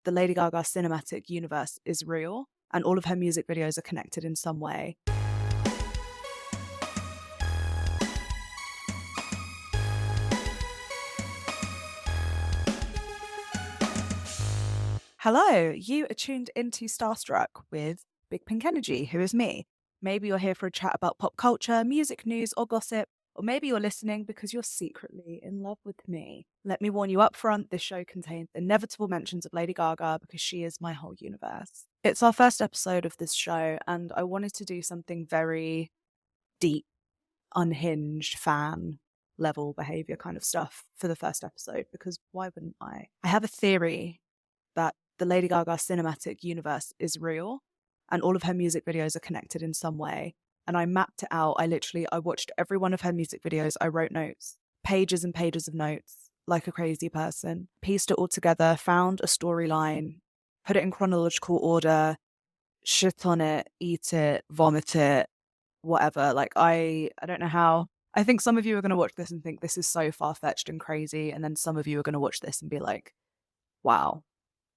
the Lady Gaga Cinematic Universe is real, and all of her music videos are connected in some way. Hello, you are tuned into Starstruck with Big Pink Energy, who is me. Maybe you're here for a chat about pop culture, music news, or gossip, or maybe you're listening because you're secretly in love with me. Let me warn you up front, this show contains inevitable mentions of Lady Gaga because she is my whole universe. It's our first episode of this show, and I wanted to do something very deep, unhinged, fan level behavior kind of stuff for the first episode, because why wouldn't I? I have a theory that the Lady Gaga Cinematic Universe is real, and all of her music videos are connected in some way. And I mapped it out. I watched every one of her music videos. I wrote notes, pages and pages of notes, like a crazy person, pieced it all together, found a storyline, put it in chronological order, shit on it, eat it, vomit it, whatever. Like, I don't know how. I think some of you are going to watch this and think this is so far-fetched and crazy. And then some of you are going to watch this and be like, wow,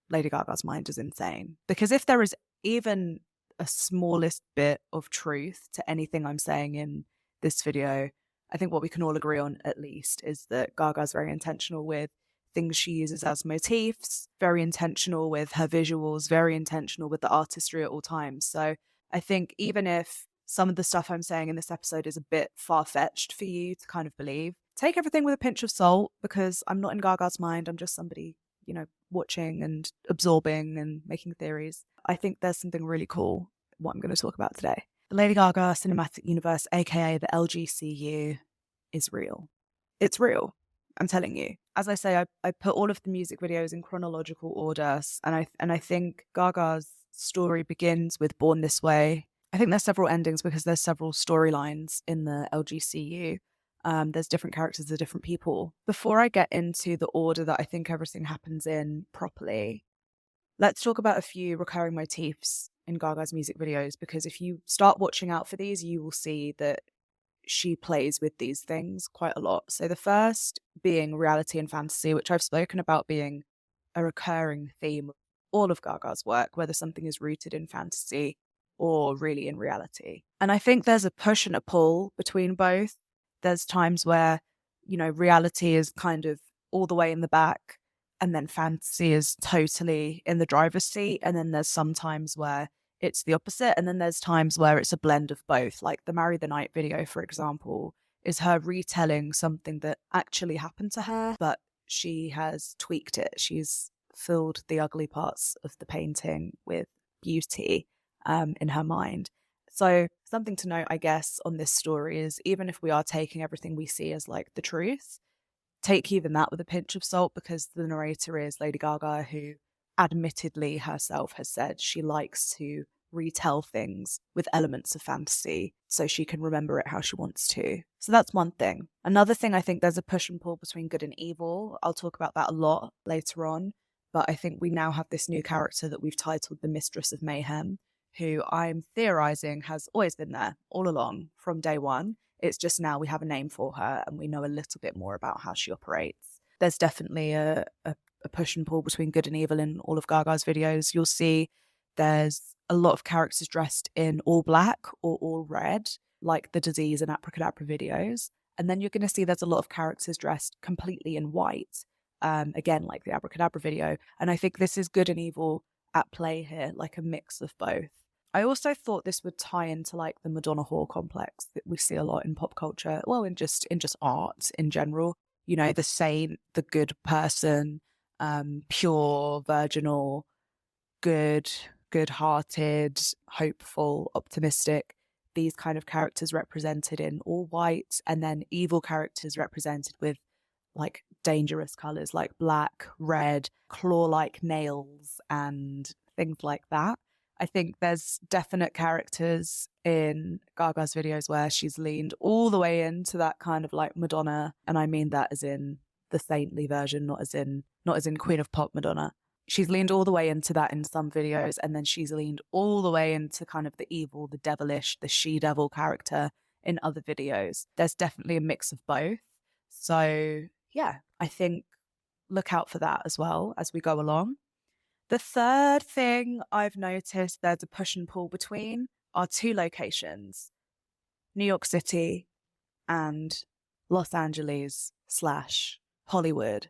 Lady Gaga's mind is insane. Because if there is even a smallest bit of truth to anything I'm saying in this video, I think what we can all agree on, at least, is that Gaga's very intentional with things she uses as motifs, very intentional with her visuals, very intentional with the artistry at all times. So I think even if some of the stuff I'm saying in this episode is a bit far-fetched for you to kind of believe, take everything with a pinch of salt, because I'm not in Gaga's mind. I'm just somebody, watching and absorbing and making theories. I think there's something really cool what I'm going to talk about today. The Lady Gaga Cinematic Universe, aka the LGCU, is real. It's real. I'm telling you. As I say, I put all of the music videos in chronological order, and I think Gaga's story begins with Born This Way. I think there's several endings because there's several storylines in the LGCU. There's different characters, there's different people. Before I get into the order that I think everything happens in properly, let's talk about a few recurring motifs in Gaga's music videos, because if you start watching out for these, you will see that she plays with these things quite a lot. So the first being reality and fantasy, which I've spoken about being a recurring theme of all of Gaga's work, whether something is rooted in fantasy or really in reality. And I think there's a push and a pull between both. There's times where, reality is kind of all the way in the back, and then fantasy is totally in the driver's seat. And then there's some times where it's the opposite. And then there's times where it's a blend of both. Like the Marry the Night video, for example, is her retelling something that actually happened to her, but she has tweaked it. She's filled the ugly parts of the painting with beauty in her mind. So something to note, I guess, on this story is, even if we are taking everything we see as like the truth, take even that with a pinch of salt, because the narrator is Lady Gaga, who admittedly herself has said she likes to retell things with elements of fantasy so she can remember it how she wants to. So that's one thing. Another thing, I think there's a push and pull between good and evil. I'll talk about that a lot later on, but I think we now have this new character that we've titled the Mistress of Mayhem, who I'm theorizing has always been there all along from day one. It's just now we have a name for her and we know a little bit more about how she operates. There's definitely a push and pull between good and evil in all of Gaga's videos. You'll see there's a lot of characters dressed in all black or all red, like the Disease and Abracadabra videos. And then you're going to see there's a lot of characters dressed completely in white, again, like the Abracadabra video. And I think this is good and evil at play here, like a mix of both. I also thought this would tie into like the Madonna whore complex that we see a lot in pop culture, well, in just art in general. The saint, the good person, pure, virginal, good-hearted, hopeful, optimistic. These kind of characters represented in all white, and then evil characters represented with like dangerous colors like black, red, claw-like nails, and things like that. I think there's definite characters in Gaga's videos where she's leaned all the way into that kind of like Madonna, and I mean that as in the saintly version, not as in Queen of Pop Madonna. She's leaned all the way into that in some videos, and then she's leaned all the way into kind of the evil, the devilish, the she-devil character in other videos. There's definitely a mix of both. So yeah, I think look out for that as well as we go along. The third thing I've noticed there's a push and pull between are two locations, New York City and Los Angeles / Hollywood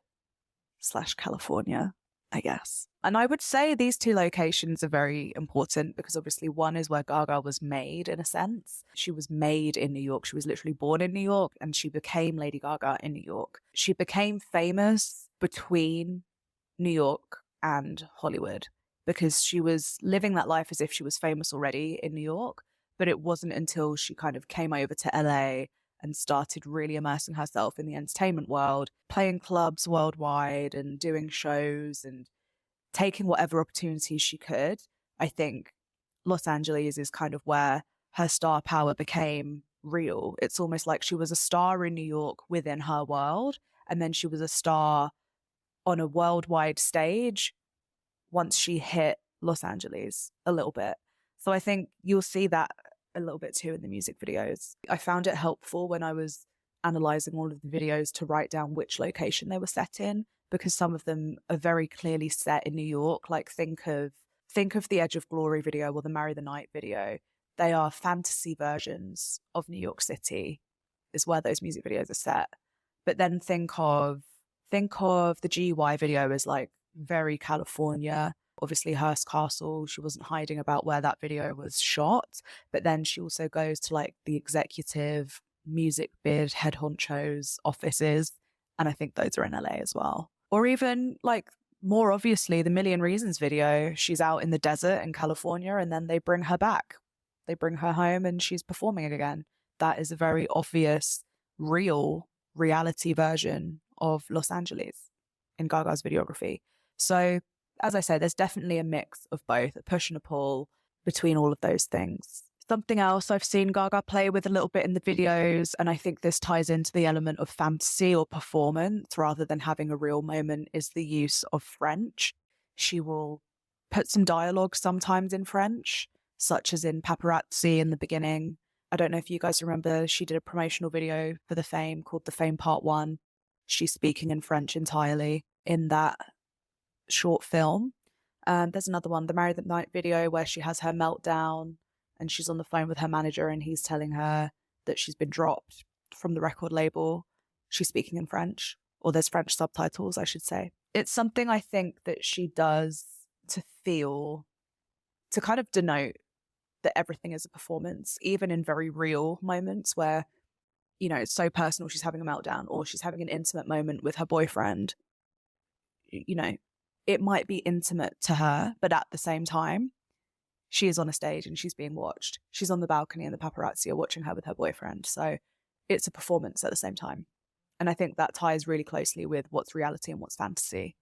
/ California, I guess. And I would say these two locations are very important because obviously one is where Gaga was made, in a sense. She was made in New York. She was literally born in New York and she became Lady Gaga in New York. She became famous between New York and Hollywood because she was living that life as if she was famous already in New York. But it wasn't until she kind of came over to LA and started really immersing herself in the entertainment world, playing clubs worldwide and doing shows and taking whatever opportunities she could. I think Los Angeles is kind of where her star power became real. It's almost like she was a star in New York within her world, and then she was a star on a worldwide stage once she hit Los Angeles a little bit. So I think you'll see that a little bit too in the music videos. I found it helpful when I was analyzing all of the videos to write down which location they were set in, because some of them are very clearly set in New York. Like think of the Edge of Glory video or the Marry the Night video. They are fantasy versions of New York City is where those music videos are set. But then think of the GY video as like very California. Obviously Hearst Castle, she wasn't hiding about where that video was shot, but then she also goes to like the executive music bid head honchos offices, and I think those are in LA as well. Or even like more obviously the Million Reasons video, she's out in the desert in California and then they bring her back. They bring her home and she's performing again. That is a very obvious, real reality version of Los Angeles in Gaga's videography. So as I say, there's definitely a mix of both, a push and a pull between all of those things. Something else I've seen Gaga play with a little bit in the videos, and I think this ties into the element of fantasy or performance rather than having a real moment, is the use of French. She will put some dialogue sometimes in French, such as in Paparazzi in the beginning. I don't know if you guys remember, she did a promotional video for The Fame called The Fame Part 1. She's speaking in French entirely in that short film. There's another one, the Marry the Night video, where she has her meltdown and she's on the phone with her manager and he's telling her that she's been dropped from the record label. She's speaking in French, or there's French subtitles, I should say. It's something I think that she does to kind of denote that everything is a performance, even in very real moments where, you know, it's so personal, she's having a meltdown or she's having an intimate moment with her boyfriend. You know, it might be intimate to her, but at the same time, she is on a stage and she's being watched. She's on the balcony and the paparazzi are watching her with her boyfriend. So it's a performance at the same time. And I think that ties really closely with what's reality and what's fantasy.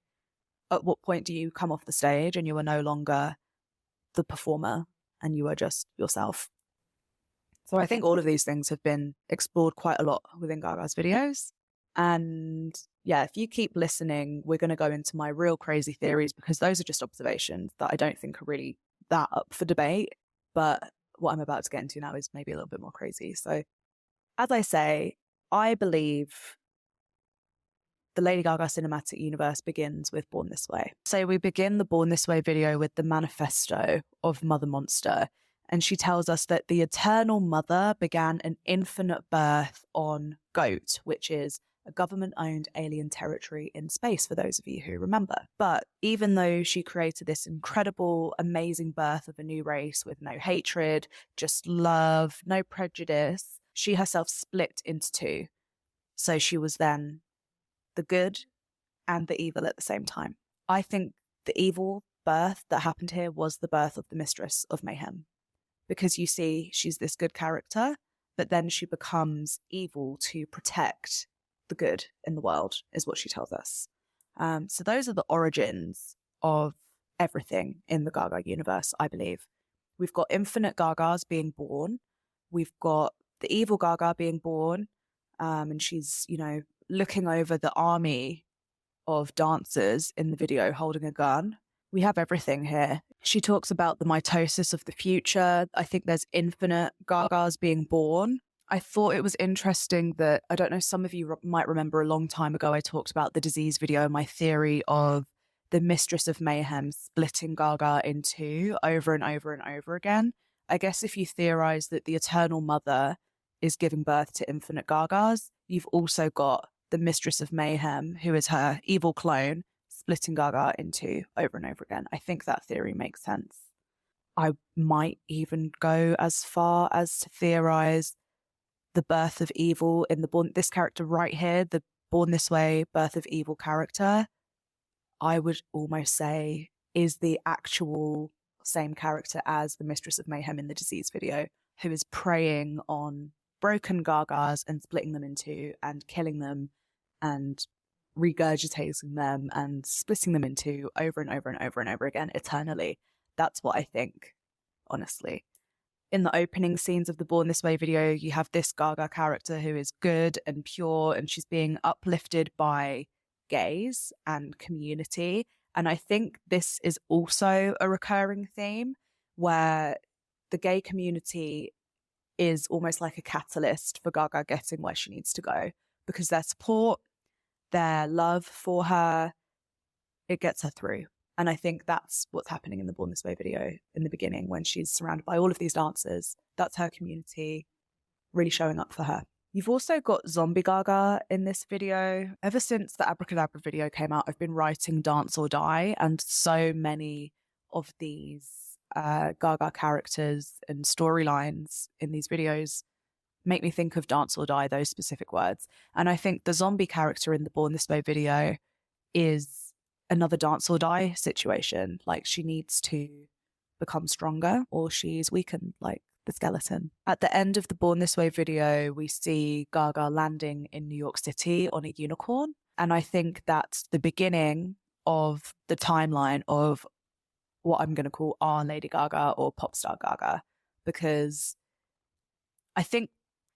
At what point do you come off the stage and you are no longer the performer and you are just yourself? So I think all of these things have been explored quite a lot within Gaga's videos. And yeah, if you keep listening, we're going to go into my real crazy theories, because those are just observations that I don't think are really that up for debate. But what I'm about to get into now is maybe a little bit more crazy. So as I say, I believe the Lady Gaga Cinematic Universe begins with Born This Way. So we begin the Born This Way video with the manifesto of Mother Monster. And she tells us that the Eternal Mother began an infinite birth on GOAT, which is a government-owned alien territory in space, for those of you who remember. But even though she created this incredible, amazing birth of a new race with no hatred, just love, no prejudice, she herself split into two. So she was then the good and the evil at the same time. I think the evil birth that happened here was the birth of the Mistress of Mayhem. Because you see, she's this good character, but then she becomes evil to protect the good in the world, is what she tells us. So those are the origins of everything in the Gaga universe, I believe. We've got infinite Gagas being born. We've got the evil Gaga being born. And she's, you know, looking over the army of dancers in the video holding a gun. We have everything here. She talks about the mitosis of the future. I think there's infinite Gagas being born. I thought it was interesting that, I don't know, some of you might remember a long time ago, I talked about the disease video and my theory of the Mistress of Mayhem splitting Gaga in two over and over and over again. I guess if you theorize that the Eternal Mother is giving birth to infinite Gagas, you've also got the Mistress of Mayhem, who is her evil clone, splitting Gaga in two over and over again. I think that theory makes sense. I might even go as far as to theorize the birth of evil in this character right here, the Born This Way, Birth of Evil character, I would almost say is the actual same character as the Mistress of Mayhem in the Disease video, who is preying on broken Gagas and splitting them in two and killing them and regurgitating them and splitting them in two over and over and over and over again eternally. That's what I think, honestly. In the opening scenes of the Born This Way video, you have this Gaga character who is good and pure, and she's being uplifted by gays and community. And I think this is also a recurring theme where the gay community is almost like a catalyst for Gaga getting where she needs to go, because their support, their love for her, it gets her through. And I think that's what's happening in the Born This Way video in the beginning when she's surrounded by all of these dancers. That's her community really showing up for her. You've also got Zombie Gaga in this video. Ever since the Abracadabra video came out, I've been writing Dance or Die, and so many of these Gaga characters and storylines in these videos make me think of Dance or Die, those specific words. And I think the zombie character in the Born This Way video is another Dance or Die situation. Like, she needs to become stronger or she's weakened like the skeleton. At the end of the Born This Way video, we see Gaga landing in New York City on a unicorn. And I think that's the beginning of the timeline of what I'm going to call our Lady Gaga or pop star Gaga, because I think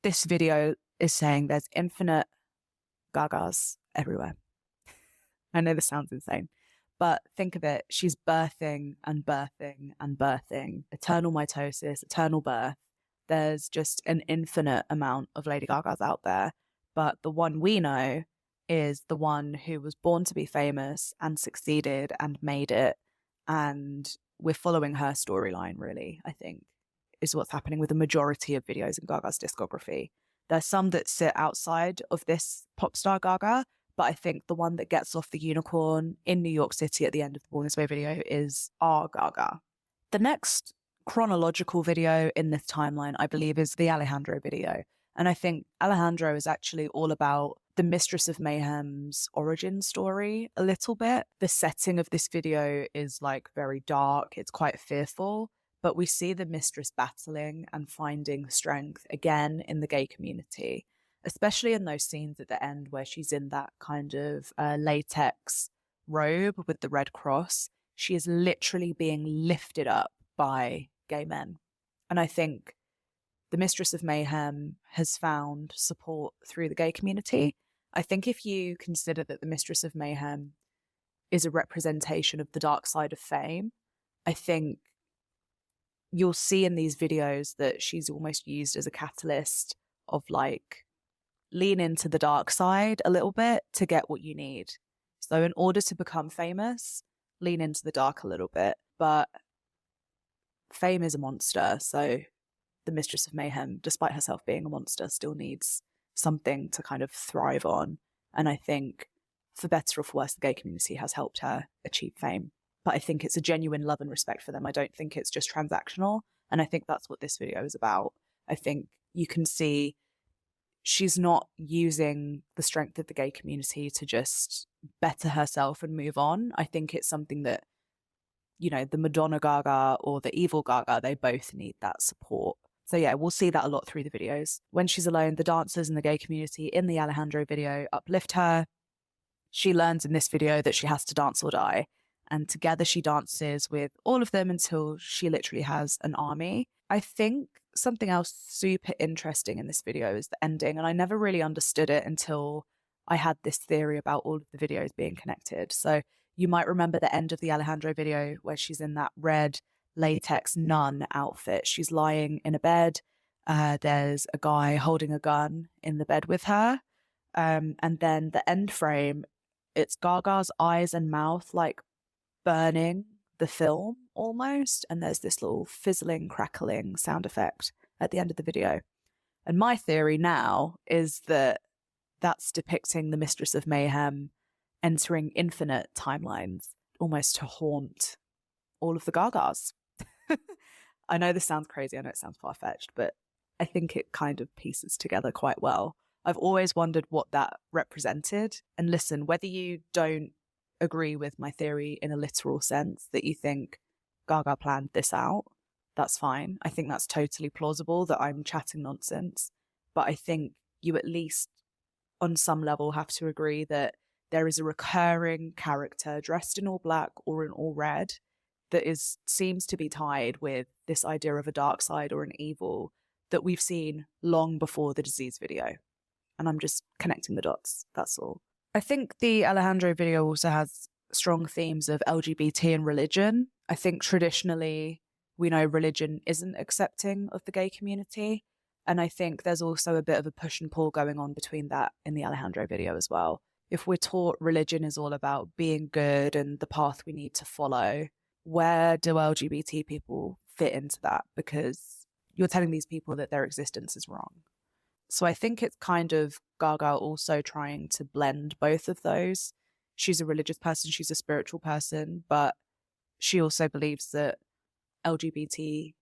this video is saying there's infinite Gagas everywhere. I know this sounds insane, but think of it. She's birthing and birthing and birthing. Eternal mitosis, eternal birth. There's just an infinite amount of Lady Gagas out there. But the one we know is the one who was born to be famous and succeeded and made it. And we're following her storyline, really, I think, is what's happening with the majority of videos in Gaga's discography. There's some that sit outside of this pop star Gaga, but I think the one that gets off the unicorn in New York City at the end of the Born This Way video is our Gaga. The next chronological video in this timeline, I believe, is the Alejandro video. And I think Alejandro is actually all about the Mistress of Mayhem's origin story a little bit. The setting of this video is like very dark. It's quite fearful, but we see the mistress battling and finding strength again in the gay community, especially in those scenes at the end where she's in that kind of latex robe with the red cross. She is literally being lifted up by gay men. And I think the Mistress of Mayhem has found support through the gay community. I think if you consider that the Mistress of Mayhem is a representation of the dark side of fame, I think you'll see in these videos that she's almost used as a catalyst of like, lean into the dark side a little bit to get what you need. So in order to become famous, lean into the dark a little bit. But fame is a monster, so the Mistress of Mayhem, despite herself being a monster, still needs something to kind of thrive on. And I think, for better or for worse, the gay community has helped her achieve fame. But I think it's a genuine love and respect for them. I don't think it's just transactional. And I think that's what this video is about. I think you can see she's not using the strength of the gay community to just better herself and move on. I think it's something that, you know, the Madonna Gaga or the evil Gaga, they both need that support. So yeah, we'll see that a lot through the videos. When she's alone, the dancers in the gay community in the Alejandro video uplift her. She learns in this video that she has to dance or die. And together she dances with all of them until she literally has an army. I think something else super interesting in this video is the ending. And I never really understood it until I had this theory about all of the videos being connected. So you might remember the end of the Alejandro video where she's in that red latex nun outfit. She's lying in a bed. There's a guy holding a gun in the bed with her. And then the end frame, it's Gaga's eyes and mouth like burning the film almost, and there's this little fizzling, crackling sound effect at the end of the video. And my theory now is that that's depicting the Mistress of Mayhem entering infinite timelines, almost to haunt all of the Gagas. I know this sounds crazy, I know it sounds far-fetched, but I think it kind of pieces together quite well. I've always wondered what that represented. And listen, whether you don't agree with my theory in a literal sense, that you think Gaga planned this out, that's fine. I think that's totally plausible that I'm chatting nonsense. But I think you at least on some level have to agree that there is a recurring character dressed in all black or in all red that seems to be tied with this idea of a dark side or an evil that we've seen long before the disease video. And I'm just connecting the dots, that's all. I think the Alejandro video also has strong themes of LGBT and religion. I think traditionally we know religion isn't accepting of the gay community. And I think there's also a bit of a push and pull going on between that in the Alejandro video as well. If we're taught religion is all about being good and the path we need to follow, where do LGBT people fit into that? Because you're telling these people that their existence is wrong. So I think it's kind of Gaga also trying to blend both of those. She's a religious person, she's a spiritual person, but she also believes that LGBT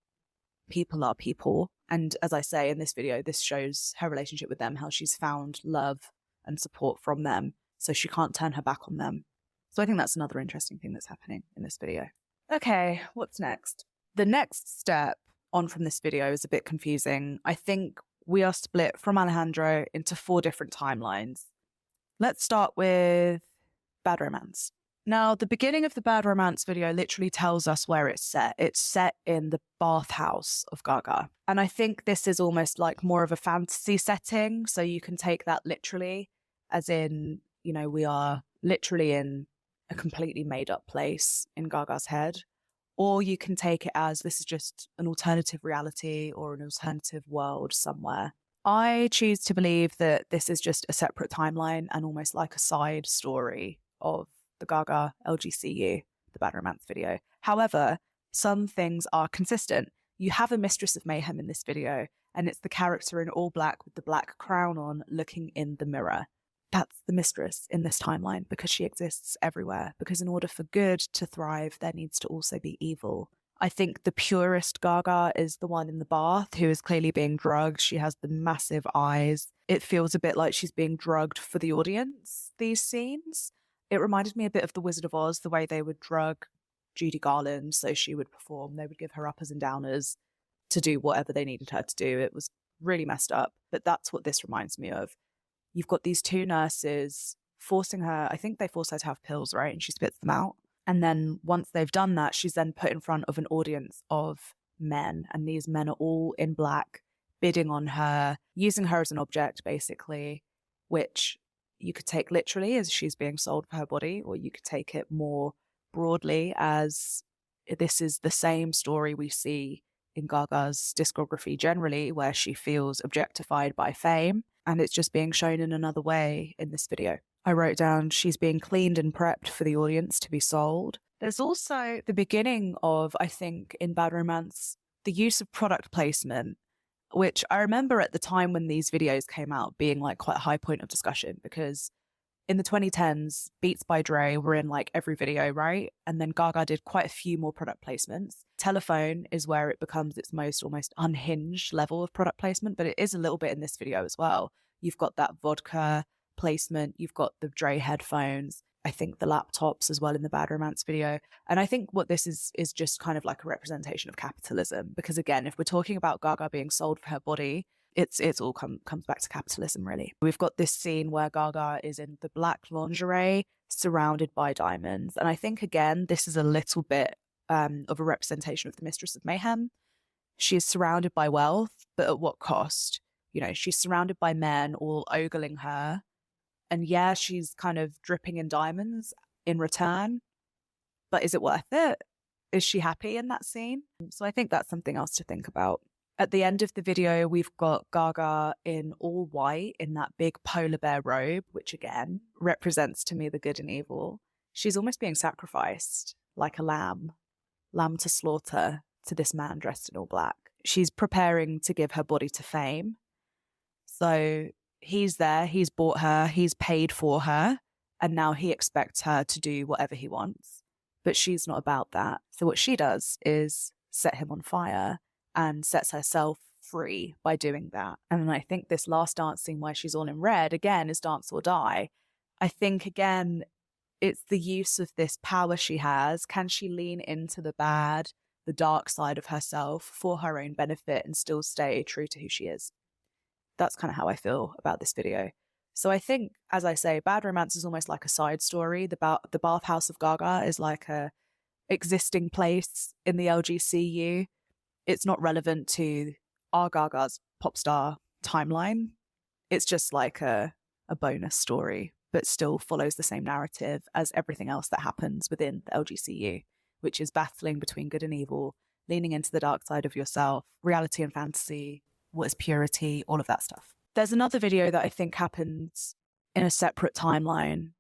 people are people. And as I say in this video, this shows her relationship with them, how she's found love and support from them, so she can't turn her back on them. So I think that's another interesting thing that's happening in this video. Okay, what's next? The next step on from this video is a bit confusing. I think we are split from Alejandro into 4 different timelines. Let's start with Bad Romance. Now, the beginning of the Bad Romance video literally tells us where it's set. It's set in the bathhouse of Gaga. And I think this is almost like more of a fantasy setting. So you can take that literally, as in, you know, we are literally in a completely made up place in Gaga's head. Or you can take it as this is just an alternative reality or an alternative world somewhere. I choose to believe that this is just a separate timeline and almost like a side story of the Gaga LGCU, the Bad Romance video. However, some things are consistent. You have a Mistress of Mayhem in this video, and it's the character in all black with the black crown on looking in the mirror. That's the Mistress in this timeline because she exists everywhere. Because in order for good to thrive, there needs to also be evil. I think the purest Gaga is the one in the bath who is clearly being drugged. She has the massive eyes. It feels a bit like she's being drugged for the audience, these scenes. It reminded me a bit of The Wizard of Oz, the way they would drug Judy Garland so she would perform. They would give her uppers and downers to do whatever they needed her to do. It was really messed up, but that's what this reminds me of. You've got these 2 nurses forcing her, I think they force her to have pills, right? And she spits them out. And then once they've done that, she's then put in front of an audience of men. And these men are all in black, bidding on her, using her as an object, basically, which you could take literally as she's being sold for her body, or you could take it more broadly as this is the same story we see in Gaga's discography generally, where she feels objectified by fame, and it's just being shown in another way in this video. I wrote down she's being cleaned and prepped for the audience to be sold. There's also the beginning of, I think, in Bad Romance, the use of product placement, which I remember at the time when these videos came out being like quite a high point of discussion, because in the 2010s, Beats by Dre were in like every video, right? And then Gaga did quite a few more product placements. Telephone is where it becomes its most almost unhinged level of product placement, but it is a little bit in this video as well. You've got that vodka placement, you've got the Dre headphones, I think the laptops as well in the Bad Romance video. And I think what this is just kind of like a representation of capitalism, because again, if we're talking about Gaga being sold for her body, it's all comes back to capitalism, really. We've got this scene where Gaga is in the black lingerie surrounded by diamonds. And I think, again, this is a little bit of a representation of the Mistress of Mayhem. She is surrounded by wealth, but at what cost? You know, she's surrounded by men all ogling her. And yeah, she's kind of dripping in diamonds in return. But is it worth it? Is she happy in that scene? So I think that's something else to think about. At the end of the video, we've got Gaga in all white in that big polar bear robe, which again represents to me the good and evil. She's almost being sacrificed. like a lamb to slaughter to this man dressed in all black. She's preparing to give her body to fame. So he's there, he's bought her, he's paid for her, and now he expects her to do whatever he wants. But she's not about that. So what she does is set him on fire and sets herself free by doing that. And I think this last dance scene where she's all in red, again, is dance or die. I think, again, it's the use of this power she has. Can she lean into the bad, the dark side of herself for her own benefit and still stay true to who she is? That's kind of how I feel about this video. So I think, as I say, Bad Romance is almost like a side story. The bathhouse of Gaga is like a existing place in the LGCU. It's not relevant to our Gaga's pop star timeline. It's just like a bonus story, but still follows the same narrative as everything else that happens within the LGCU, which is battling between good and evil, leaning into the dark side of yourself, reality and fantasy, what is purity, all of that stuff. There's another video that I think happens in a separate timeline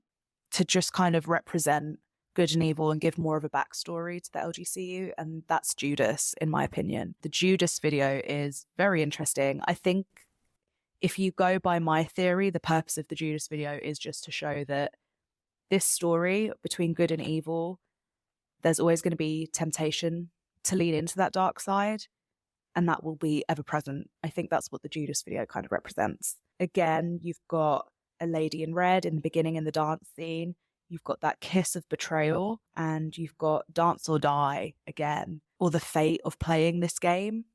to just kind of represent good and evil and give more of a backstory to the LGCU, and that's Judas, in my opinion. The Judas video is very interesting. I think if you go by my theory, the purpose of the Judas video is just to show that this story between good and evil, there's always going to be temptation to lean into that dark side, and that will be ever present. I think that's what the Judas video kind of represents. Again, you've got a lady in red in the beginning in the dance scene. You've got that kiss of betrayal, and you've got dance or die again, or the fate of playing this game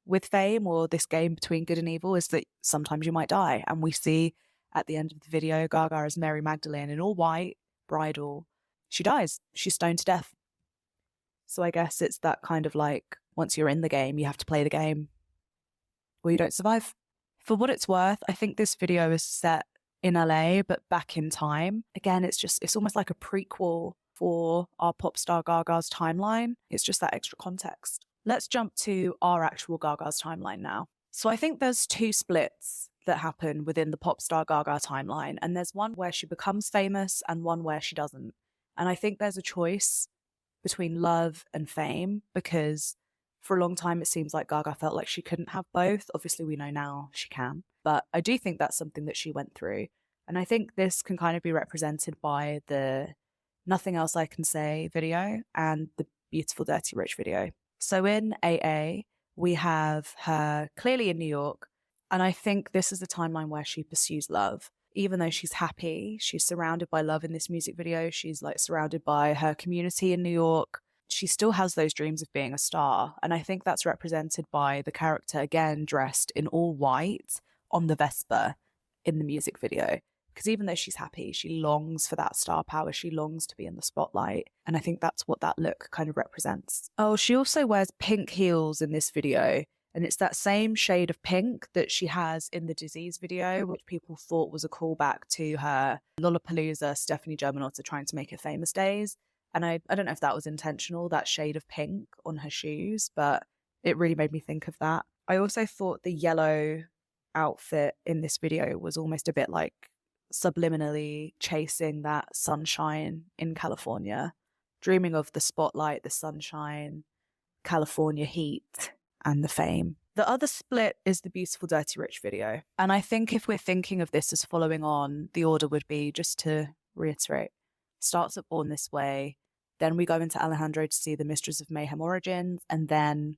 with fame, or this game between good and evil, is that sometimes you might die. And we see at the end of the video, Gaga as Mary Magdalene in all white, bridal. She dies. She's stoned to death. So I guess it's that kind of like, once you're in the game, you have to play the game or you don't survive. For what it's worth, I think this video is set in LA, but back in time. Again, it's almost like a prequel for our pop star Gaga's timeline. It's just that extra context. Let's jump to our actual Gaga's timeline now. So I think there's two splits that happen within the pop star Gaga timeline, and there's one where she becomes famous and one where she doesn't. And I think there's a choice between love and fame, because for a long time it seems like Gaga felt like she couldn't have both. Obviously we know now she can, but I do think that's something that she went through. And I think this can kind of be represented by the Nothing Else I Can Say video and the Beautiful Dirty Rich video. So in AA, we have her clearly in New York, and I think this is the timeline where she pursues love. Even though she's happy, she's surrounded by love in this music video. She's like surrounded by her community in New York. She still has those dreams of being a star. And I think that's represented by the character, again, dressed in all white on the Vespa in the music video. Because even though she's happy, she longs for that star power. She longs to be in the spotlight. And I think that's what that look kind of represents. Oh, she also wears pink heels in this video. And it's that same shade of pink that she has in the Disease video, which people thought was a callback to her Lollapalooza Stephanie Germanotta trying to make her famous days. And I don't know if that was intentional, that shade of pink on her shoes, but it really made me think of that. I also thought the yellow outfit in this video was almost a bit like subliminally chasing that sunshine in California, dreaming of the spotlight, the sunshine, California heat, and the fame. The other split is the Beautiful Dirty Rich video. And I think if we're thinking of this as following on, the order would be, just to reiterate, starts at Born This Way, then we go into Alejandro to see the Mistress of Mayhem origins, and then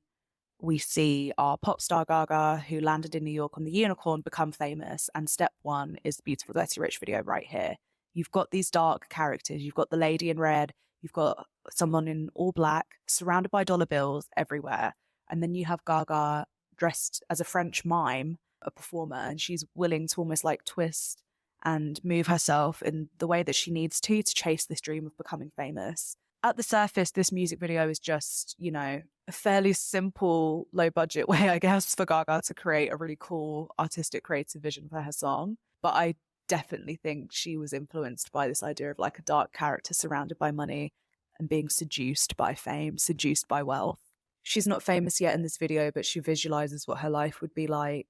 we see our pop star Gaga, who landed in New York on the Unicorn, become famous, and step one is the Beautiful Dirty Rich video right here. You've got these dark characters, you've got the lady in red, you've got someone in all black, surrounded by dollar bills everywhere, and then you have Gaga dressed as a French mime, a performer, and she's willing to almost like twist and move herself in the way that she needs to chase this dream of becoming famous. At the surface, this music video is just, you know, a fairly simple, low-budget way, I guess, for Gaga to create a really cool, artistic, creative vision for her song. But I definitely think she was influenced by this idea of like a dark character surrounded by money and being seduced by fame, seduced by wealth. She's not famous yet in this video, but she visualizes what her life would be like.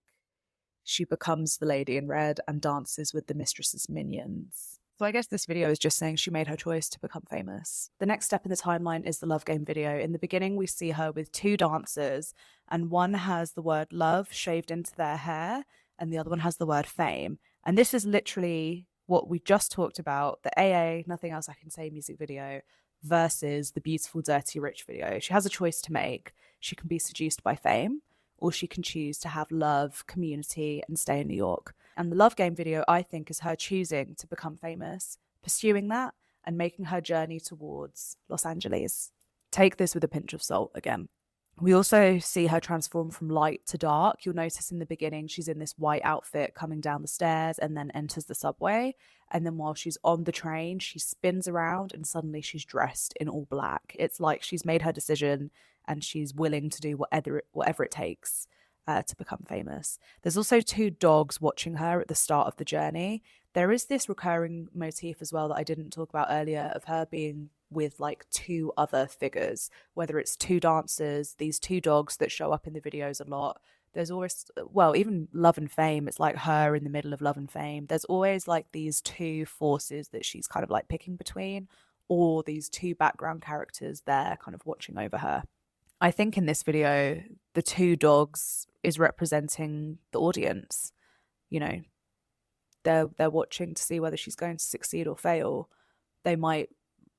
She becomes the lady in red and dances with the mistress's minions. So I guess this video is just saying she made her choice to become famous. The next step in the timeline is the Love Game video. In the beginning, we see her with two dancers, and one has the word love shaved into their hair, and the other one has the word fame. And this is literally what we just talked about, the AA, Nothing Else I Can Say music video versus the Beautiful Dirty Rich video. She has a choice to make. She can be seduced by fame, or she can choose to have love, community, and stay in New York. And the Love Game video, I think, is her choosing to become famous, pursuing that, and making her journey towards Los Angeles. Take this with a pinch of salt again. We also see her transform from light to dark. You'll notice in the beginning, she's in this white outfit coming down the stairs and then enters the subway. And then while she's on the train, she spins around and suddenly she's dressed in all black. It's like she's made her decision and she's willing to do whatever it takes to become famous. There's also two dogs watching her at the start of the journey. There is this recurring motif as well that I didn't talk about earlier of her being with like two other figures, whether it's two dancers, these two dogs that show up in the videos a lot. There's always, well, even Love and Fame, it's like her in the middle of Love and Fame. There's always like these two forces that she's kind of like picking between, or these two background characters there kind of watching over her. I think in this video, the two dogs is representing the audience. You know, they're watching to see whether she's going to succeed or fail. They might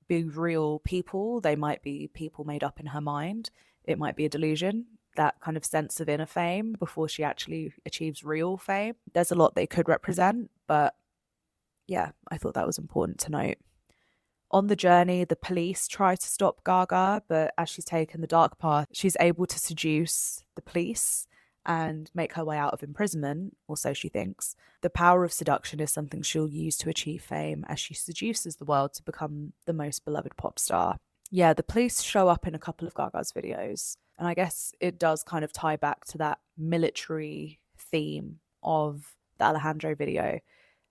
be real people. They might be people made up in her mind. It might be a delusion, that kind of sense of inner fame before she actually achieves real fame. There's a lot they could represent, but yeah, I thought that was important to note. On the journey, the police try to stop Gaga, but as she's taken the dark path, she's able to seduce the police and make her way out of imprisonment, or so she thinks. The power of seduction is something she'll use to achieve fame as she seduces the world to become the most beloved pop star. Yeah, the police show up in a couple of Gaga's videos, and I guess it does kind of tie back to that military theme of the Alejandro video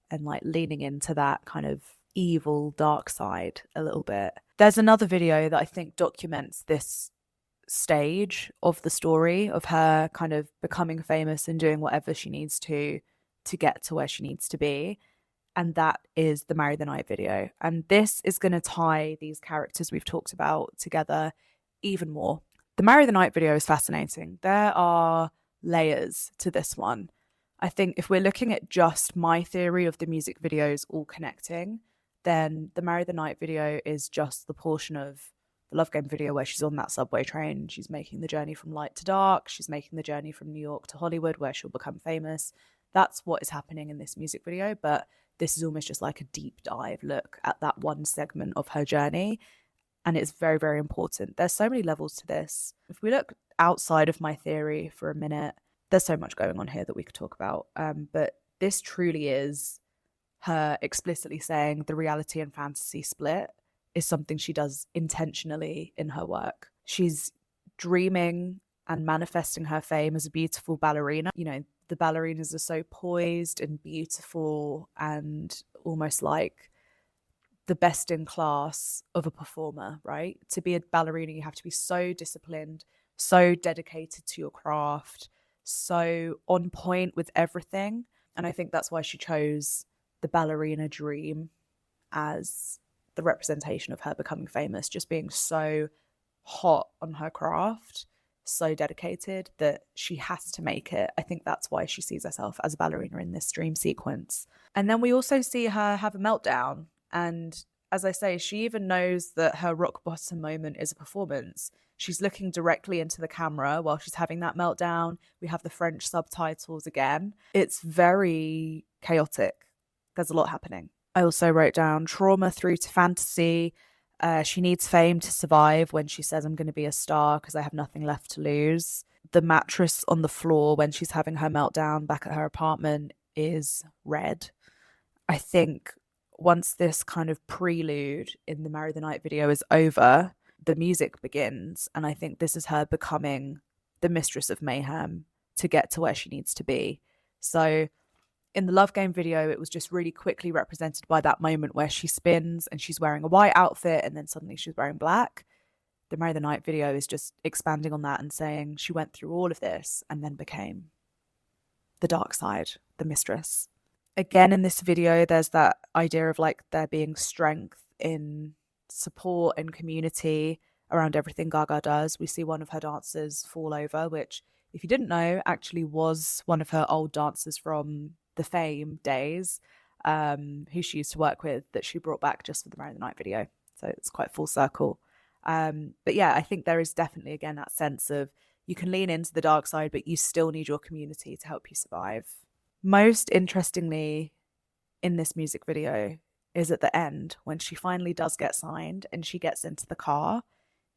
and like leaning into that kind of evil dark side a little bit. There's another video that I think documents this stage of the story of her kind of becoming famous and doing whatever she needs to get to where she needs to be, and that is the Marry the Night video. And this is going to tie these characters we've talked about together even more. The Marry the Night video is fascinating. There are layers to this one. I think if we're looking at just my theory of the music videos all connecting, then the Marry the Night video is just the portion of the Love Game video where she's on that subway train. She's making the journey from light to dark. She's making the journey from New York to Hollywood, where she'll become famous. That's what is happening in this music video, but this is almost just like a deep dive look at that one segment of her journey. And it's very, very important. There's so many levels to this. If we look outside of my theory for a minute, there's so much going on here that we could talk about. But this truly is her explicitly saying the reality and fantasy split is something she does intentionally in her work. She's dreaming and manifesting her fame as a beautiful ballerina. You know, the ballerinas are so poised and beautiful and almost like the best in class of a performer, right? To be a ballerina, you have to be so disciplined, so dedicated to your craft, so on point with everything. And I think that's why she chose the ballerina dream as the representation of her becoming famous, just being so hot on her craft, so dedicated that she has to make it. I think that's why she sees herself as a ballerina in this dream sequence. And then we also see her have a meltdown. And as I say, she even knows that her rock bottom moment is a performance. She's looking directly into the camera while she's having that meltdown. We have the French subtitles again. It's very chaotic. There's a lot happening. I also wrote down trauma through to fantasy. She needs fame to survive when she says, I'm going to be a star because I have nothing left to lose. The mattress on the floor when she's having her meltdown back at her apartment is red. I think once this kind of prelude in the Marry the Night video is over, the music begins. And I think this is her becoming the Mistress of Mayhem to get to where she needs to be. So in the Love Game video, it was just really quickly represented by that moment where she spins and she's wearing a white outfit and then suddenly she's wearing black. The Marry the Night video is just expanding on that and saying she went through all of this and then became the dark side, the mistress. Again, in this video, there's that idea of like there being strength in support and community around everything Gaga does. We see one of her dancers fall over, which, if you didn't know, actually was one of her old dancers from the Fame days, who she used to work with, that she brought back just for the Marry the Night video. So it's quite full circle. But yeah, I think there is definitely, again, that sense of you can lean into the dark side, but you still need your community to help you survive. Most interestingly, in this music video is at the end when she finally does get signed and she gets into the car.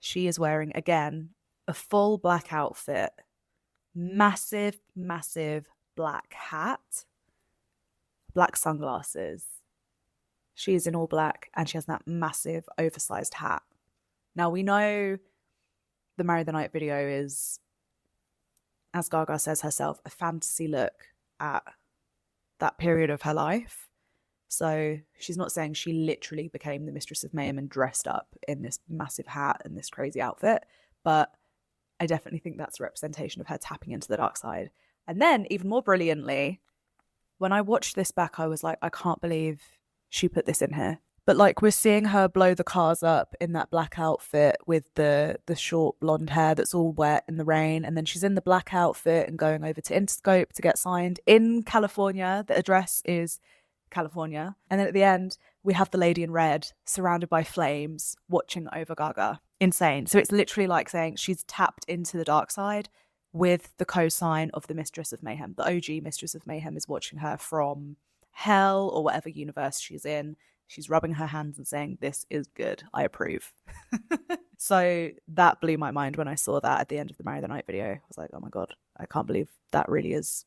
She is wearing, again, a full black outfit, massive, massive black hat, black sunglasses. She is in all black and she has that massive oversized hat. Now, we know the Marry the Night video is, as Gaga says herself, a fantasy look at that period of her life. So she's not saying she literally became the Mistress of Mayhem and dressed up in this massive hat and this crazy outfit, but I definitely think that's a representation of her tapping into the dark side. And then, even more brilliantly, when I watched this back, I was like, I can't believe she put this in here. But like, we're seeing her blow the cars up in that black outfit with the short blonde hair that's all wet in the rain, and then she's in the black outfit and going over to Interscope to get signed in California. The address is California. And then at the end, we have the lady in red surrounded by flames watching over Gaga. Insane. So it's literally like saying she's tapped into the dark side with the cosign of the Mistress of Mayhem. The OG Mistress of Mayhem is watching her from hell or whatever universe she's in. She's rubbing her hands and saying, this is good. I approve. So that blew my mind when I saw that at the end of the Marry the Night video. I was like, oh my God, I can't believe that really is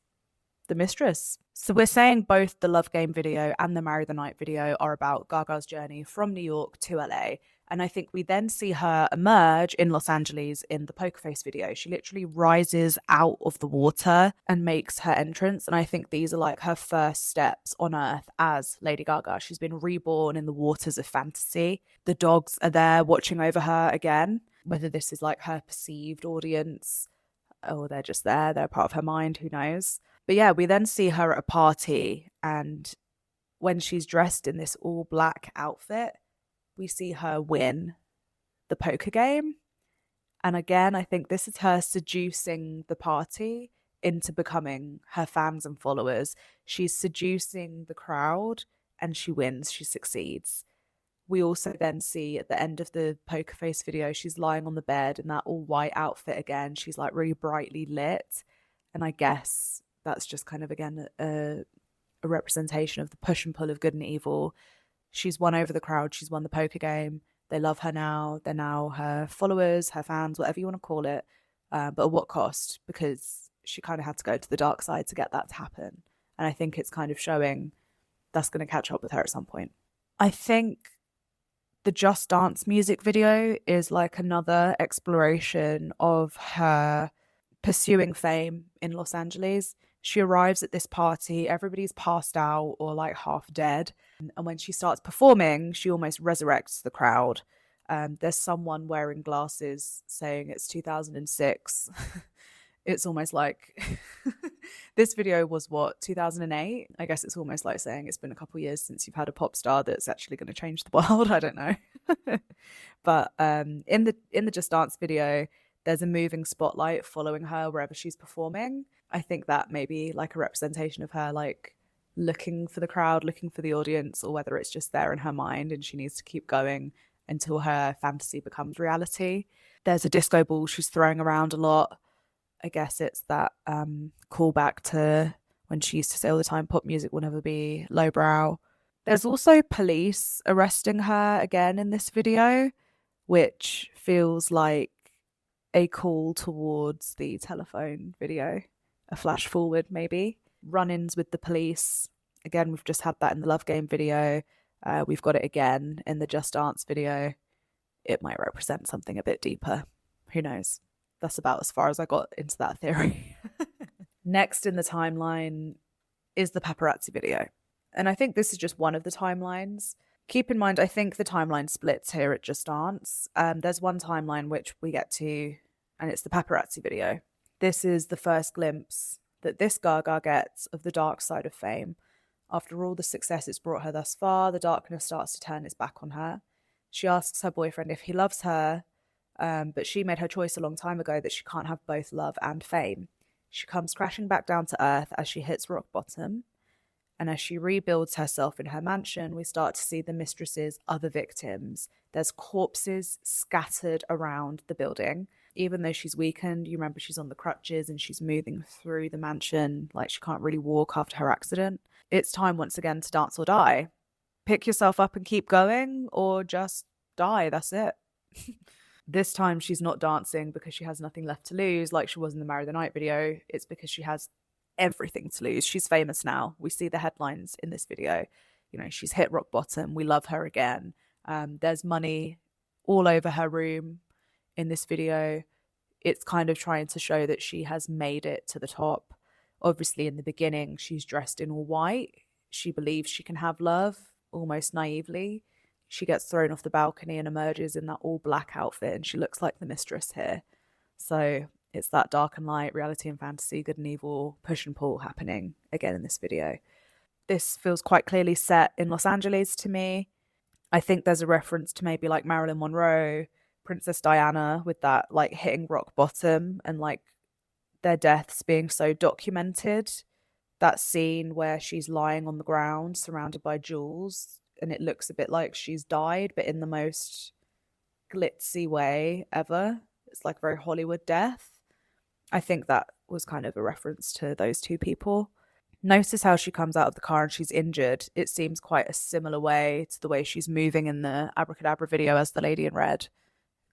the Mistress. So we're saying both the Love Game video and the Marry the Night video are about Gaga's journey from New York to LA. And I think we then see her emerge in Los Angeles in the Poker Face video. She literally rises out of the water and makes her entrance. And I think these are like her first steps on Earth as Lady Gaga. She's been reborn in the waters of fantasy. The dogs are there watching over her again. Whether this is like her perceived audience or they're just there, they're part of her mind, who knows? But yeah, we then see her at a party, and when she's dressed in this all black outfit, we see her win the poker game. And again, I think this is her seducing the party into becoming her fans and followers. She's seducing the crowd and she wins, she succeeds. We also then see at the end of the Poker Face video, she's lying on the bed in that all white outfit again. She's like really brightly lit. And I guess that's just kind of, again, a representation of the push and pull of good and evil. She's won over the crowd. She's won the poker game. They love her now. They're now her followers, her fans, whatever you want to call it. But at what cost? Because she kind of had to go to the dark side to get that to happen. And I think it's kind of showing that's going to catch up with her at some point. I think the Just Dance music video is like another exploration of her pursuing fame in Los Angeles. She arrives at this party, everybody's passed out or like half dead. And when she starts performing, she almost resurrects the crowd. There's someone wearing glasses saying it's 2006. It's almost like this video was what, 2008? I guess it's almost like saying it's been a couple of years since you've had a pop star that's actually going to change the world. I don't know. But in the Just Dance video, there's a moving spotlight following her wherever she's performing. I think that may be like a representation of her like looking for the crowd, looking for the audience, or whether it's just there in her mind and she needs to keep going until her fantasy becomes reality. There's a disco ball she's throwing around a lot. I guess it's that callback to when she used to say all the time, pop music will never be lowbrow. There's also police arresting her again in this video, which feels like a call towards the telephone video, a flash forward maybe. Run-ins with the police. Again, we've just had that in the Love Game video. We've got it again in the Just Dance video. It might represent something a bit deeper. Who knows? That's about as far as I got into that theory. Next in the timeline is the paparazzi video. And I think this is just one of the timelines. Keep in mind, I think the timeline splits here at Just Dance. There's one timeline which we get to, and it's the paparazzi video. This is the first glimpse that this Gaga gets of the dark side of fame. After all the success it's brought her thus far, the darkness starts to turn its back on her. She asks her boyfriend if he loves her, but she made her choice a long time ago that she can't have both love and fame. She comes crashing back down to earth as she hits rock bottom, and as she rebuilds herself in her mansion, we start to see the mistress's other victims. There's corpses scattered around the building. Even though she's weakened, you remember she's on the crutches and she's moving through the mansion like she can't really walk after her accident. It's time once again to dance or die. Pick yourself up and keep going, or just die. That's it. This time she's not dancing because she has nothing left to lose like she was in the Marry the Night video. It's because she has everything to lose. She's famous now. We see the headlines in this video. You know, she's hit rock bottom. We love her again. There's money all over her room in this video. It's kind of trying to show that she has made it to the top. Obviously, in the beginning, she's dressed in all white. She believes she can have love, almost naively. She gets thrown off the balcony and emerges in that all black outfit, and she looks like the mistress here. So it's that dark and light, reality and fantasy, good and evil, push and pull happening again in this video. This feels quite clearly set in Los Angeles to me. I think there's a reference to maybe like Marilyn Monroe, Princess Diana, with that like hitting rock bottom and like their deaths being so documented. That scene where she's lying on the ground surrounded by jewels, and it looks a bit like she's died, but in the most glitzy way ever. It's like very Hollywood death. I think that was kind of a reference to those two people. Notice how she comes out of the car and she's injured. It seems quite a similar way to the way she's moving in the Abracadabra video as the lady in red.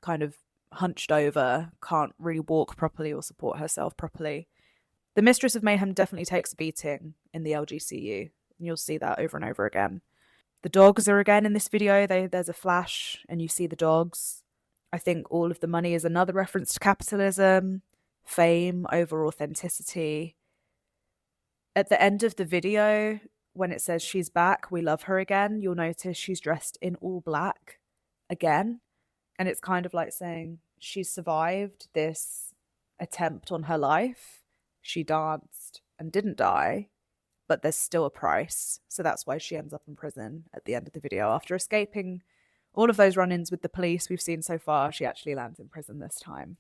Kind of hunched over, can't really walk properly or support herself properly. The Mistress of Mayhem definitely takes a beating in the LGCU, and you'll see that over and over again. The dogs are again in this video. There's a flash and you see the dogs. I think all of the money is another reference to capitalism, fame over authenticity. At the end of the video, when it says she's back, we love her again, you'll notice she's dressed in all black again. And it's kind of like saying she's survived this attempt on her life. She danced and didn't die, but there's still a price. So that's why she ends up in prison at the end of the video. After escaping all of those run-ins with the police we've seen so far, she actually lands in prison this time.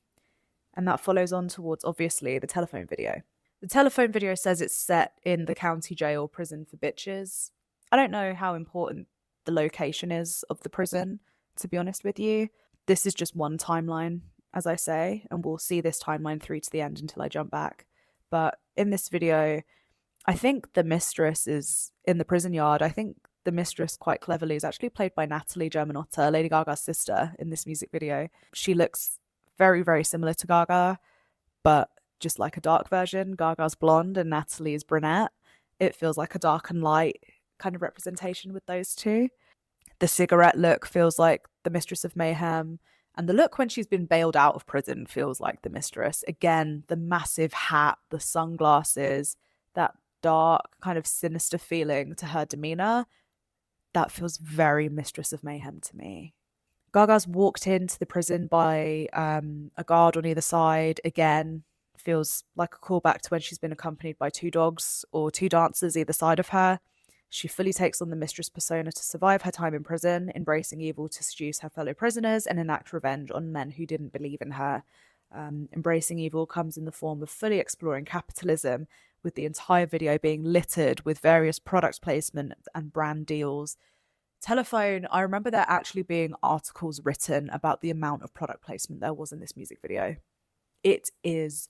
And that follows on towards, obviously, the telephone video. The telephone video says it's set in the county jail prison for bitches. I don't know how important the location is of the prison, to be honest with you. This is just one timeline, as I say, and we'll see this timeline through to the end until I jump back. But in this video, I think the mistress is in the prison yard. I think the mistress, quite cleverly, is actually played by Natalie Germanotta, Lady Gaga's sister, in this music video. She looks very, very similar to Gaga, but just like a dark version. Gaga's blonde and Natalie is brunette. It feels like a dark and light kind of representation with those two. The cigarette look feels like the Mistress of Mayhem, and the look when she's been bailed out of prison feels like the mistress. Again, the massive hat, the sunglasses, that dark kind of sinister feeling to her demeanor, that feels very Mistress of Mayhem to me. Gaga's walked into the prison by a guard on either side. Again, feels like a callback to when she's been accompanied by two dogs or two dancers either side of her. She fully takes on the mistress persona to survive her time in prison, embracing evil to seduce her fellow prisoners and enact revenge on men who didn't believe in her. Embracing evil comes in the form of fully exploring capitalism, with the entire video being littered with various product placement and brand deals. Telephone, I remember there actually being articles written about the amount of product placement there was in this music video. It is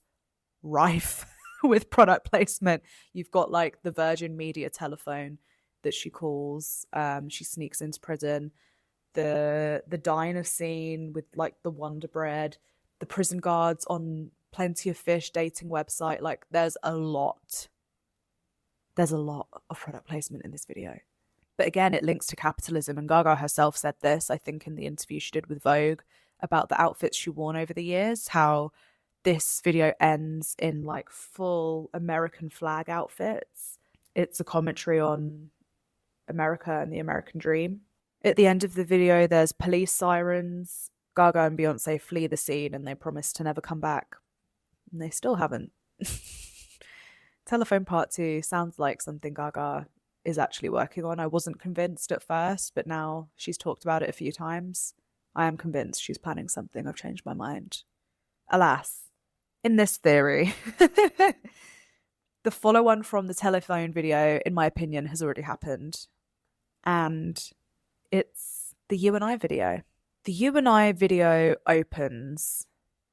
rife with product placement. You've got like the Virgin Media telephone that she calls. She sneaks into prison. The diner scene with like the Wonder Bread, the prison guards on Plenty of Fish dating website. Like there's a lot of product placement in this video. But again, it links to capitalism, and Gaga herself said this, I think, in the interview she did with Vogue about the outfits she worn over the years, how this video ends in like full American flag outfits. It's a commentary on America and the American dream. At the end of the video, there's police sirens. Gaga and Beyonce flee the scene and they promise to never come back. And they still haven't. Telephone Part 2 sounds like something Gaga is actually working on. I wasn't convinced at first, but now she's talked about it a few times. I am convinced she's planning something. I've changed my mind. Alas, in this theory, the follow-on from the telephone video, in my opinion, has already happened. And it's the You and I video. The You and I video opens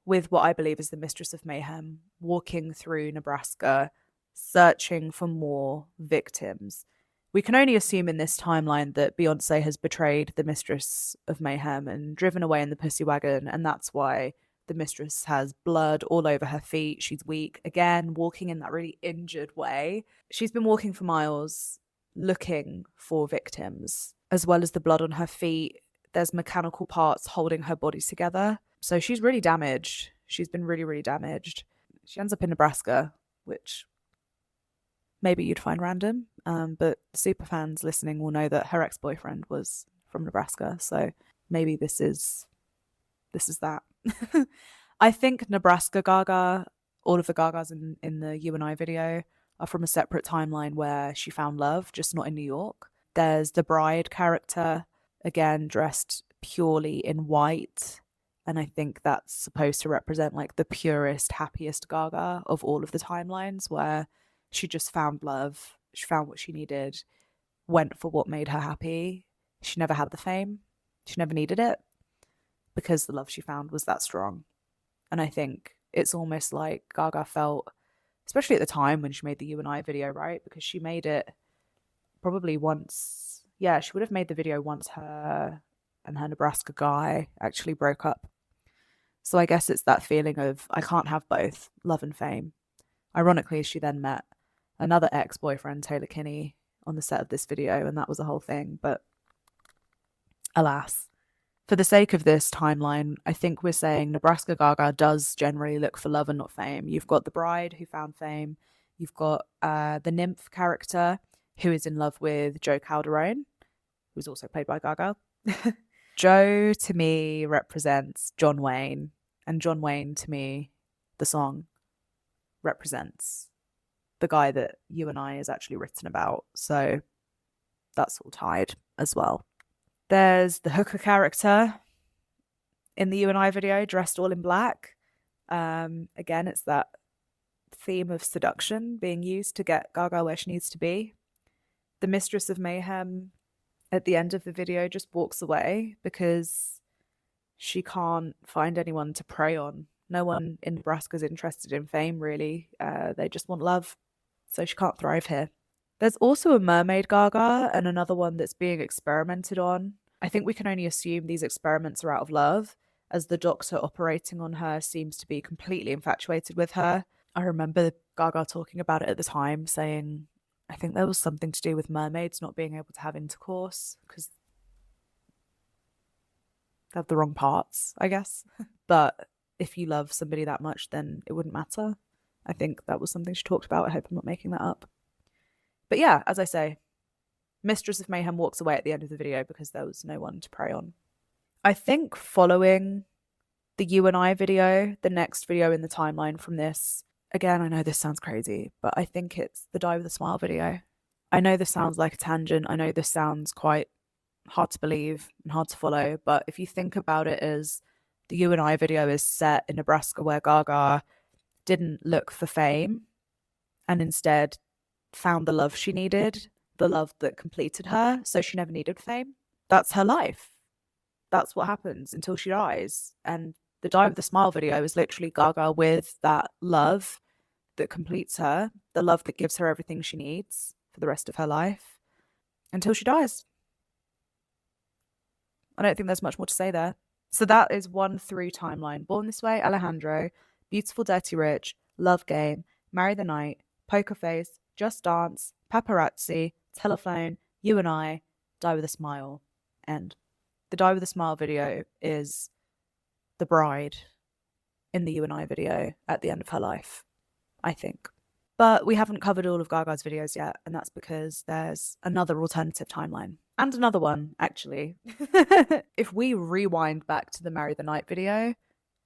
with what I believe is the Mistress of Mayhem walking through Nebraska, searching for more victims. We can only assume in this timeline that Beyonce has betrayed the Mistress of Mayhem and driven away in the pussy wagon, and that's why the Mistress has blood all over her feet. She's weak, again, walking in that really injured way. She's been walking for miles looking for victims, as well as the blood on her feet. There's mechanical parts holding her body together. So she's really damaged. She's been really, really damaged. She ends up in Nebraska, which maybe you'd find random, but super fans listening will know that her ex-boyfriend was from Nebraska. So maybe this is that. I think Nebraska Gaga, all of the Gagas in the You and I video are from a separate timeline where she found love, just not in New York. There's the bride character, again, dressed purely in white. And I think that's supposed to represent like the purest, happiest Gaga of all of the timelines, where she just found love. She found what she needed, went for what made her happy. She never had the fame. She never needed it because the love she found was that strong. And I think it's almost like Gaga felt, especially at the time when she made the You and I video, right? Because she made it probably once. Yeah, she would have made the video once her and her Nebraska guy actually broke up. So I guess it's that feeling of, I can't have both, love and fame. Ironically, she then met another ex-boyfriend, Taylor Kinney, on the set of this video, and that was a whole thing. But alas, for the sake of this timeline, I think we're saying Nebraska Gaga does generally look for love and not fame. You've got the bride who found fame. You've got the nymph character who is in love with Joe Calderone, who's also played by Gaga. Joe, to me, represents John Wayne, and John Wayne, to me, the song, represents the guy that You and I is actually written about. So that's all tied as well. There's the hooker character in the You and I video, dressed all in black. Again, it's that theme of seduction being used to get Gaga where she needs to be. The Mistress of Mayhem at the end of the video just walks away because she can't find anyone to prey on. No one in Nebraska is interested in fame, really. They just want love. So she can't thrive here. There's also a mermaid Gaga and another one that's being experimented on. I think we can only assume these experiments are out of love, as the doctor operating on her seems to be completely infatuated with her. I remember Gaga talking about it at the time, saying, I think there was something to do with mermaids not being able to have intercourse because they have the wrong parts, I guess. But if you love somebody that much, then it wouldn't matter. I think that was something she talked about. I hope I'm not making that up. But yeah, as I say, Mistress of Mayhem walks away at the end of the video because there was no one to prey on. I think following the You and I video, the next video in the timeline from this, again, I know this sounds crazy, but I think it's the Die With A Smile video. I know this sounds like a tangent. I know this sounds quite hard to believe and hard to follow, but if you think about it as the You and I video is set in Nebraska, where Gaga didn't look for fame and instead found the love she needed, the love that completed her, so she never needed fame. That's her life. That's what happens until she dies. And the Die With A Smile video is literally Gaga with that love that completes her, the love that gives her everything she needs for the rest of her life until she dies. I don't think there's much more to say there. So that is 1-3 timeline. Born This Way, Alejandro, Beautiful Dirty Rich, Love Game, Marry the Night, Poker Face, Just Dance, Paparazzi, Telephone, You and I, Die With A Smile, End. The Die With A Smile video is the bride in the You and I video at the end of her life, I think. But we haven't covered all of Gaga's videos yet, and that's because there's another alternative timeline. And another one, actually. If we rewind back to the Marry the Night video,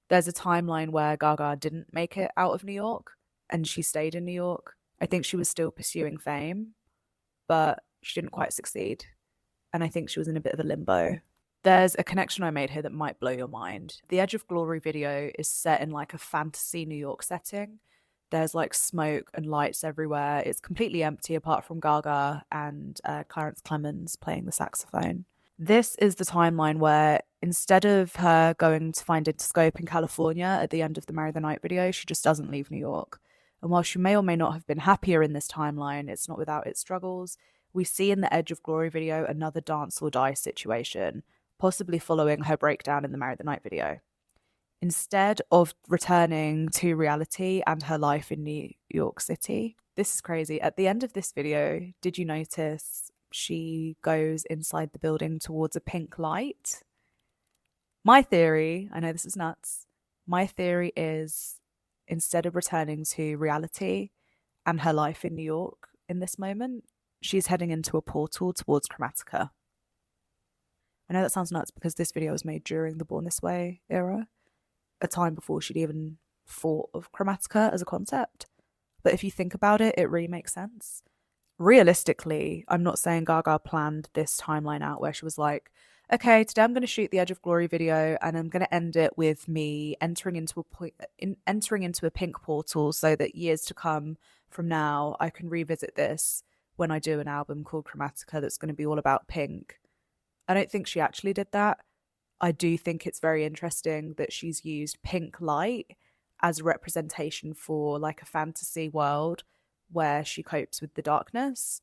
there's a timeline where Gaga didn't make it out of New York, and she stayed in New York. I think she was still pursuing fame, but she didn't quite succeed. And I think she was in a bit of a limbo. There's a connection I made here that might blow your mind. The Edge of Glory video is set in like a fantasy New York setting. There's like smoke and lights everywhere. It's completely empty apart from Gaga and Clarence Clemens playing the saxophone. This is the timeline where instead of her going to find Interscope in California at the end of the Marry the Night video, she just doesn't leave New York. And while she may or may not have been happier in this timeline, it's not without its struggles. We see in the Edge of Glory video another dance or die situation, possibly following her breakdown in the Marry the Night video. Instead of returning to reality and her life in New York City, this is crazy. At the end of this video, did you notice she goes inside the building towards a pink light? My theory, I know this is nuts, my theory is instead of returning to reality and her life in New York in this moment, she's heading into a portal towards Chromatica. I know that sounds nuts because this video was made during the Born This Way era, a time before she'd even thought of Chromatica as a concept. But if you think about it, it really makes sense. Realistically, I'm not saying Gaga planned this timeline out where she was like, okay, today I'm going to shoot the Edge of Glory video and I'm going to end it with me entering into a pink portal so that years to come from now, I can revisit this when I do an album called Chromatica that's going to be all about pink. I don't think she actually did that. I do think it's very interesting that she's used pink light as a representation for like a fantasy world where she copes with the darkness.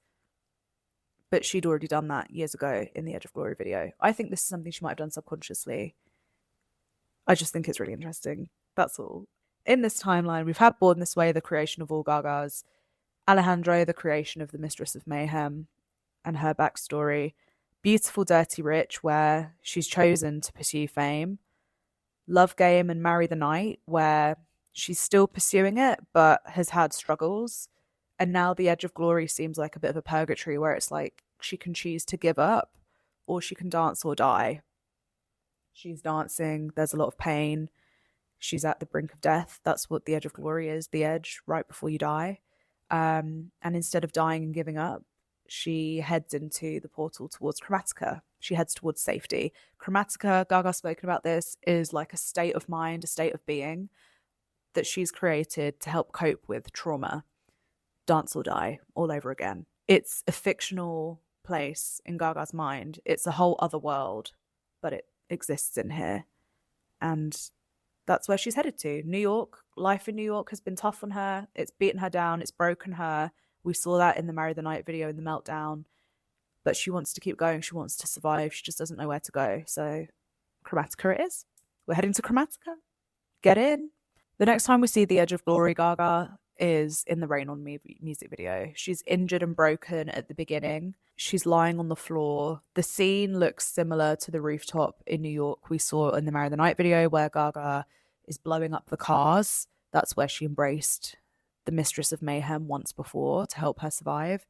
But she'd already done that years ago in the Edge of Glory video. I think this is something she might have done subconsciously. I just think it's really interesting. That's all. In this timeline, we've had Born This Way, the creation of all Gagas, Alejandro, the creation of the Mistress of Mayhem, and her backstory, Beautiful Dirty Rich, where she's chosen to pursue fame, Love Game and Marry the Night, where she's still pursuing it but has had struggles, and now the Edge of Glory seems like a bit of a purgatory where it's like she can choose to give up or she can dance or die. She's dancing, there's a lot of pain, she's at the brink of death. That's what the Edge of Glory is, the edge right before you die. And instead of dying and giving up, she heads into the portal towards Chromatica. She heads towards safety. Chromatica, Gaga's spoken about this, is like a state of mind, a state of being that she's created to help cope with trauma. Dance or die, all over again. It's a fictional place in Gaga's mind. It's a whole other world, but it exists in here. And that's where she's headed to. New York. Life in New York has been tough on her. It's beaten her down. It's broken her. We saw that in the Marry the Night video in the meltdown. But she wants to keep going. She wants to survive. She just doesn't know where to go. So Chromatica it is. We're heading to Chromatica. Get in. The next time we see the Edge of Glory Gaga is in the Rain on Me music video. She's injured and broken at the beginning. She's lying on the floor. The scene looks similar to the rooftop in New York we saw in the Marry the Night video where Gaga is blowing up the cars. That's where she embraced the Mistress of Mayhem once before to help her survive.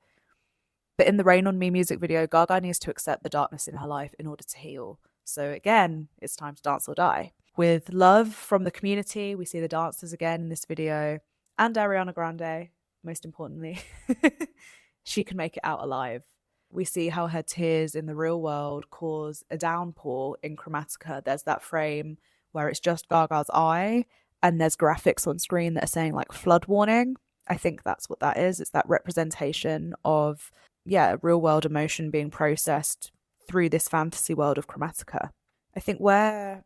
But in the Rain on Me music video, Gaga needs to accept the darkness in her life in order to heal. So again, it's time to dance or die. With love from the community, we see the dancers again in this video, and Ariana Grande, most importantly. She can make it out alive. We see how her tears in the real world cause a downpour in Chromatica. There's that frame where it's just Gaga's eye, and there's graphics on screen that are saying like flood warning. I think that's what that is. It's that representation of, real world emotion being processed through this fantasy world of Chromatica. I think where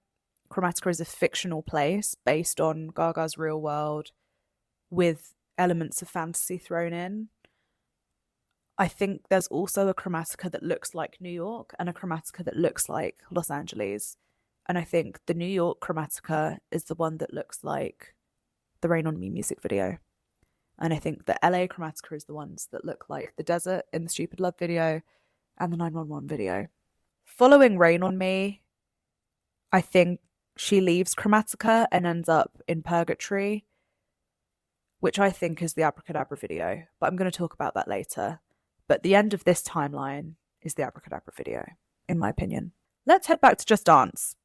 Chromatica is a fictional place based on Gaga's real world with elements of fantasy thrown in, I think there's also a Chromatica that looks like New York and a Chromatica that looks like Los Angeles. And I think the New York Chromatica is the one that looks like the Rain on Me music video. And I think the LA Chromatica is the ones that look like the desert in the Stupid Love video and the 911 video. Following Rain on Me, I think she leaves Chromatica and ends up in Purgatory, which I think is the Abracadabra video. But I'm going to talk about that later. But the end of this timeline is the Abracadabra video, in my opinion. Let's head back to Just Dance.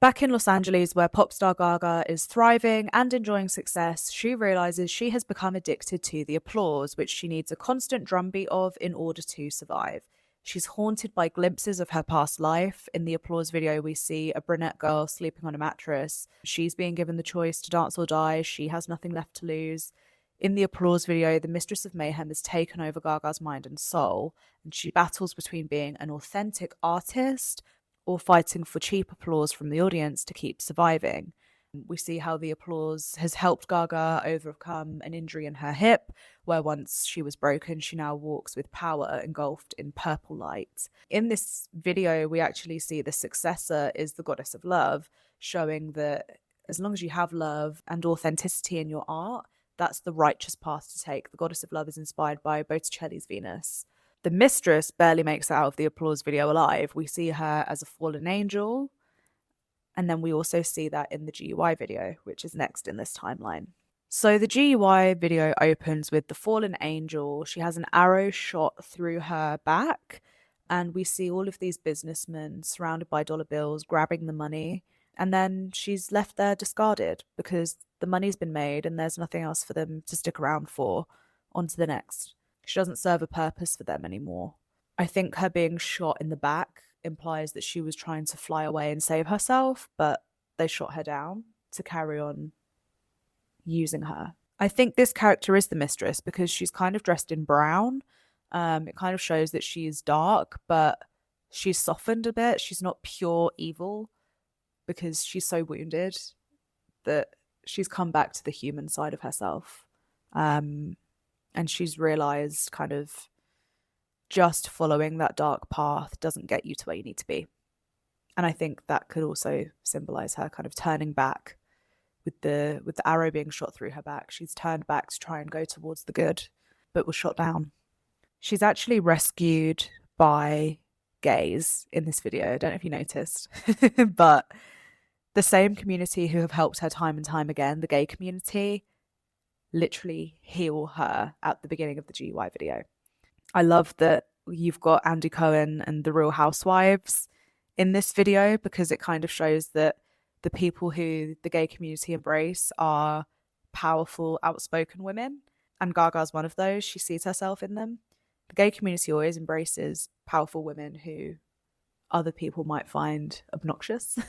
Back in Los Angeles, where pop star Gaga is thriving and enjoying success, she realizes she has become addicted to the applause, which she needs a constant drumbeat of in order to survive. She's haunted by glimpses of her past life. In the applause video, we see a brunette girl sleeping on a mattress. She's being given the choice to dance or die. She has nothing left to lose. In the applause video, the Mistress of Mayhem has taken over Gaga's mind and soul, and she battles between being an authentic artist or fighting for cheap applause from the audience to keep surviving. We see how the applause has helped Gaga overcome an injury in her hip, where once she was broken, she now walks with power engulfed in purple light. In this video, we actually see the successor is the goddess of love, showing that as long as you have love and authenticity in your art, that's the righteous path to take. The goddess of love is inspired by Botticelli's Venus. The mistress barely makes it out of the applause video alive. We see her as a fallen angel, and then we also see that in the GUI video, which is next in this timeline. So the GUI video opens with the fallen angel. She has an arrow shot through her back, and we see all of these businessmen surrounded by dollar bills grabbing the money, and then she's left there discarded because the money's been made and there's nothing else for them to stick around for. On to the next. She doesn't serve a purpose for them anymore. I think her being shot in the back implies that she was trying to fly away and save herself, but they shot her down to carry on using her. I think this character is the mistress because she's kind of dressed in brown. It kind of shows that she's dark, but she's softened a bit. She's not pure evil because she's so wounded that she's come back to the human side of herself. And she's realized kind of just following that dark path doesn't get you to where you need to be. And I think that could also symbolize her kind of turning back with the arrow being shot through her back. She's turned back to try and go towards the good, but was shot down. She's actually rescued by gays in this video. I don't know if you noticed, but the same community who have helped her time and time again, the gay community, literally heal her at the beginning of the GUI video. I love that you've got Andy Cohen and the Real Housewives in this video because it kind of shows that the people who the gay community embrace are powerful, outspoken women, and Gaga's one of those. She sees herself in them. The gay community always embraces powerful women who other people might find obnoxious,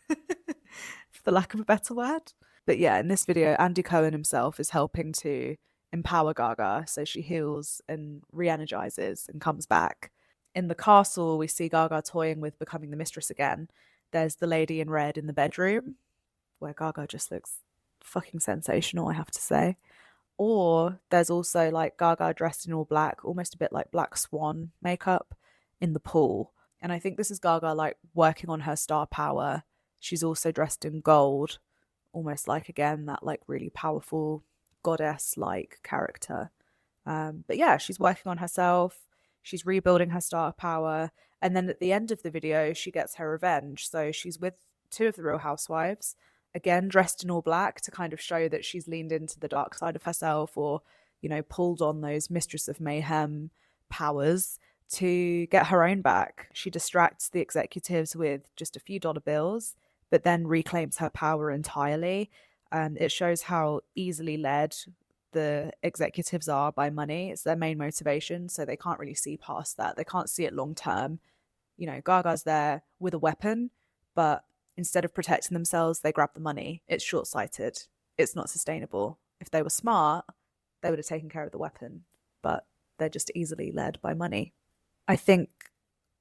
for the lack of a better word. But yeah, in this video, Andy Cohen himself is helping to empower Gaga, so she heals and re-energizes and comes back. In the castle, we see Gaga toying with becoming the mistress again. There's the lady in red in the bedroom, where Gaga just looks fucking sensational, I have to say. Or there's also like Gaga dressed in all black, almost a bit like Black Swan makeup, in the pool. And I think this is Gaga like working on her star power. She's also dressed in gold, almost like, again, that like really powerful goddess-like character. But yeah, she's working on herself. She's rebuilding her star power. And then at the end of the video, she gets her revenge. So she's with two of the Real Housewives, again, dressed in all black to kind of show that she's leaned into the dark side of herself or, you know, pulled on those Mistress of Mayhem powers to get her own back. She distracts the executives with just a few dollar bills, but then reclaims her power entirely. It shows how easily led the executives are by money. It's their main motivation, so they can't really see past that. They can't see it long term. You know, Gaga's there with a weapon, but instead of protecting themselves, they grab the money. It's short-sighted. It's not sustainable. If they were smart, they would have taken care of the weapon, but they're just easily led by money. I think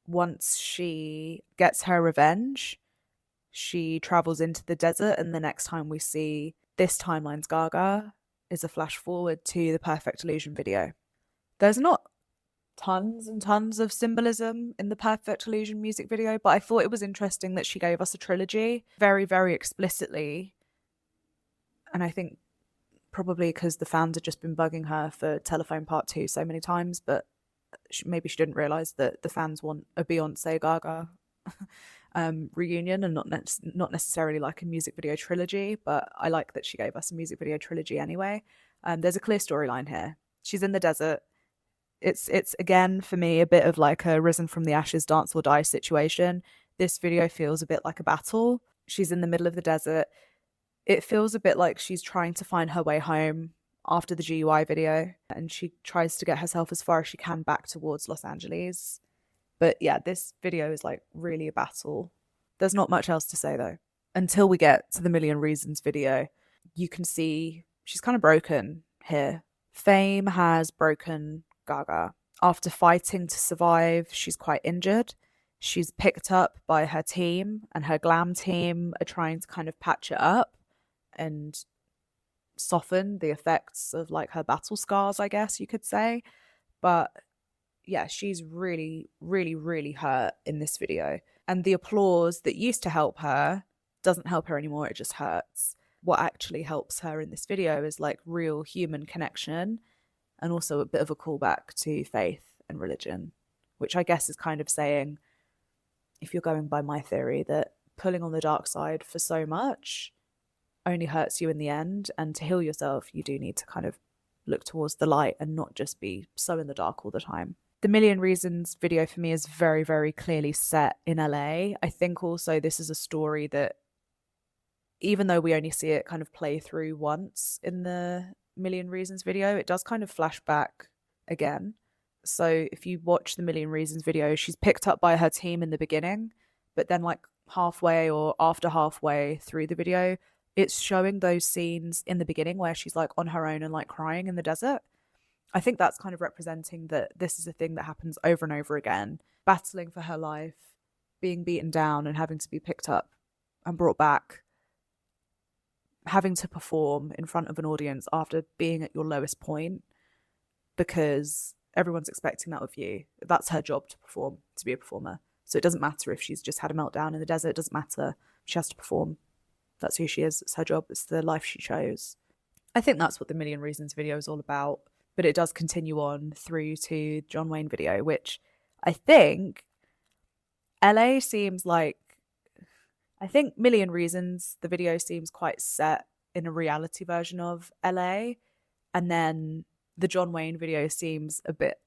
once she gets her revenge, she travels into the desert, and the next time we see this timeline's Gaga is a flash forward to the Perfect Illusion video. There's not tons and tons of symbolism in the Perfect Illusion music video, but I thought it was interesting that she gave us a trilogy very, very explicitly. And I think probably because the fans had just been bugging her for Telephone Part 2 so many times, but maybe she didn't realise that the fans want a Beyonce Gaga reunion and not necessarily like a music video trilogy, but I like that she gave us a music video trilogy anyway. There's a clear storyline here. She's in the desert. It's again, for me, a bit of like a risen from the ashes dance or die situation. This video feels a bit like a battle. She's in the middle of the desert. It feels a bit like she's trying to find her way home after the GUI video, and she tries to get herself as far as she can back towards Los Angeles. But yeah, this video is like really a battle. There's not much else to say though. Until we get to the Million Reasons video, you can see she's kind of broken here. Fame has broken Gaga. After fighting to survive, she's quite injured. She's picked up by her team, and her glam team are trying to kind of patch it up and soften the effects of like her battle scars, I guess you could say. But yeah, she's really, really, really hurt in this video. And the applause that used to help her doesn't help her anymore. It just hurts. What actually helps her in this video is like real human connection, and also a bit of a callback to faith and religion, which I guess is kind of saying, if you're going by my theory, that pulling on the dark side for so much only hurts you in the end, and to heal yourself, you do need to kind of look towards the light and not just be so in the dark all the time. The Million Reasons video for me is very, very clearly set in LA. I think also this is a story that, even though we only see it kind of play through once in the Million Reasons video, it does kind of flash back again. So if you watch the Million Reasons video, she's picked up by her team in the beginning, but then like halfway or after halfway through the video, it's showing those scenes in the beginning where she's like on her own and like crying in the desert. I think that's kind of representing that this is a thing that happens over and over again, battling for her life, being beaten down and having to be picked up and brought back, having to perform in front of an audience after being at your lowest point because everyone's expecting that of you. That's her job, to perform, to be a performer. So it doesn't matter if she's just had a meltdown in the desert. It doesn't matter. She has to perform. That's who she is. It's her job. It's the life she chose. I think that's what the Million Reasons video is all about. But it does continue on through to John Wayne video, which I think LA seems like, I think Million Reasons, the video seems quite set in a reality version of LA. And then the John Wayne video seems a bit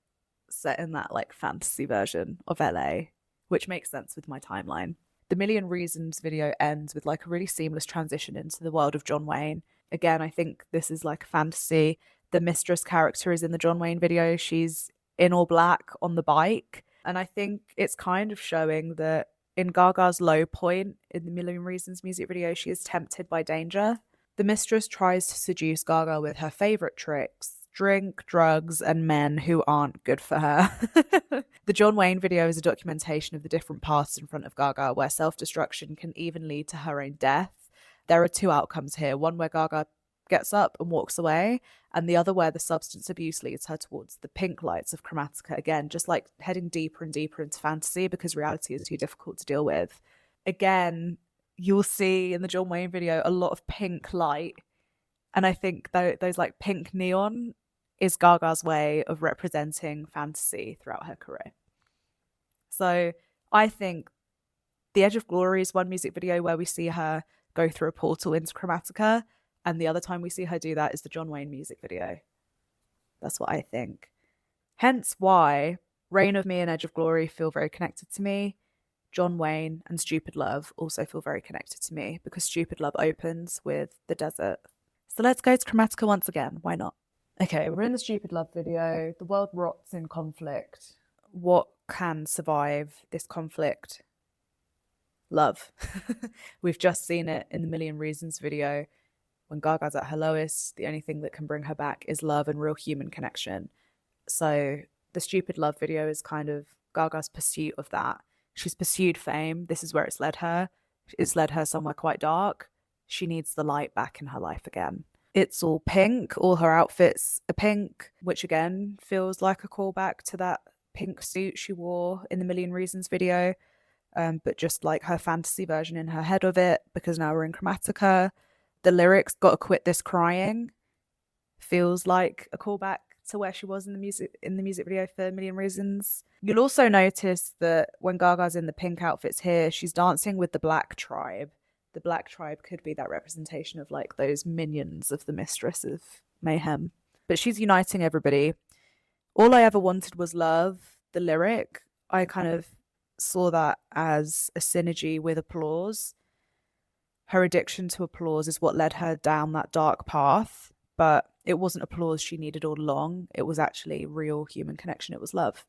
set in that like fantasy version of LA, which makes sense with my timeline. The Million Reasons video ends with like a really seamless transition into the world of John Wayne. Again, I think this is like fantasy. The Mistress character is in the John Wayne video. She's in all black on the bike. And I think it's kind of showing that in Gaga's low point in the Million Reasons music video, she is tempted by danger. The Mistress tries to seduce Gaga with her favorite tricks: drink, drugs, and men who aren't good for her. The John Wayne video is a documentation of the different paths in front of Gaga, where self-destruction can even lead to her own death. There are two outcomes here: one where Gaga gets up and walks away, and the other where the substance abuse leads her towards the pink lights of Chromatica, again just like heading deeper and deeper into fantasy because reality is too difficult to deal with. Again, you'll see in the John Wayne video a lot of pink light, and I think those like pink neon is Gaga's way of representing fantasy throughout her career. So I think The Edge of Glory is one music video where we see her go through a portal into Chromatica, and the other time we see her do that is the John Wayne music video. That's what I think. Hence why Reign of Me and Edge of Glory feel very connected to me. John Wayne and Stupid Love also feel very connected to me because Stupid Love opens with the desert. So let's go to Chromatica once again. Why not? Okay, we're in the Stupid Love video. The world rots in conflict. What can survive this conflict? Love. We've just seen it in the Million Reasons video. When Gaga's at her lowest, the only thing that can bring her back is love and real human connection. So the Stupid Love video is kind of Gaga's pursuit of that. She's pursued fame. This is where it's led her. It's led her somewhere quite dark. She needs the light back in her life again. It's all pink. All her outfits are pink, which again feels like a callback to that pink suit she wore in the Million Reasons video, but just like her fantasy version in her head of it, because now we're in Chromatica. The lyrics, "Gotta quit this crying," feels like a callback to where she was in the music video for A Million Reasons. You'll also notice that when Gaga's in the pink outfits here, she's dancing with the Black Tribe. The Black Tribe could be that representation of like those minions of the Mistress of Mayhem. But she's uniting everybody. All I ever wanted was love. The lyric, I kind of saw that as a synergy with applause. Her addiction to applause is what led her down that dark path, but it wasn't applause she needed all along. It was actually real human connection. It was love.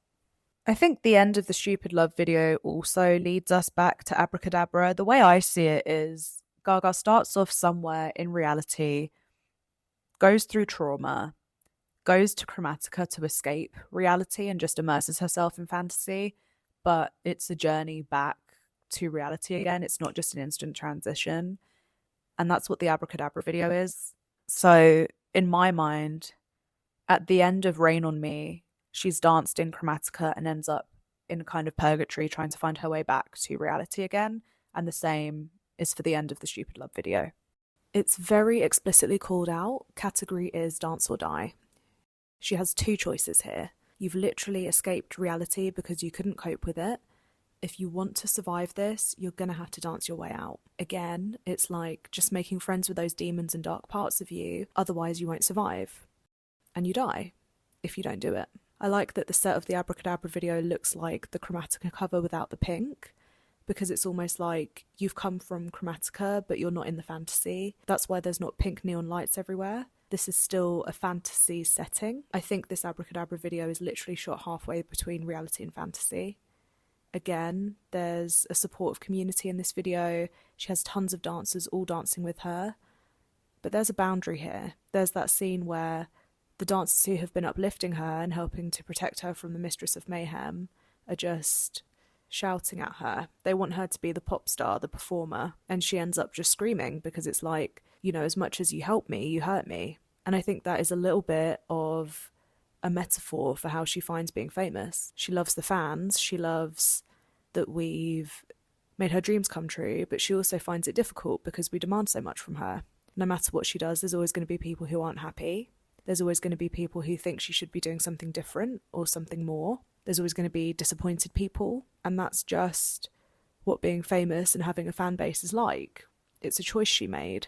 I think the end of the Stupid Love video also leads us back to Abracadabra. The way I see it is Gaga starts off somewhere in reality, goes through trauma, goes to Chromatica to escape reality and just immerses herself in fantasy, but it's a journey back to reality again. It's not just an instant transition. And that's what the Abracadabra video is. So in my mind, at the end of Rain on Me, she's danced in Chromatica and ends up in a kind of purgatory trying to find her way back to reality again. And the same is for the end of the Stupid Love video. It's very explicitly called out. Category is dance or die. She has two choices here. You've literally escaped reality because you couldn't cope with it. If you want to survive this, you're going to have to dance your way out. Again, it's like just making friends with those demons and dark parts of you, otherwise you won't survive. And you die if you don't do it. I like that the set of the Abracadabra video looks like the Chromatica cover without the pink, because it's almost like you've come from Chromatica, but you're not in the fantasy. That's why there's not pink neon lights everywhere. This is still a fantasy setting. I think this Abracadabra video is literally shot halfway between reality and fantasy. Again, there's a supportive community in this video. She has tons of dancers all dancing with her. But there's a boundary here. There's that scene where the dancers who have been uplifting her and helping to protect her from the Mistress of Mayhem are just shouting at her. They want her to be the pop star, the performer, and she ends up just screaming because it's like, you know, as much as you help me, you hurt me. And I think that is a little bit of a metaphor for how she finds being famous. She loves the fans, she loves that we've made her dreams come true, but she also finds it difficult because we demand so much from her. No matter what she does, there's always going to be people who aren't happy. There's always going to be people who think she should be doing something different or something more. There's always going to be disappointed people, and that's just what being famous and having a fan base is like. It's a choice she made.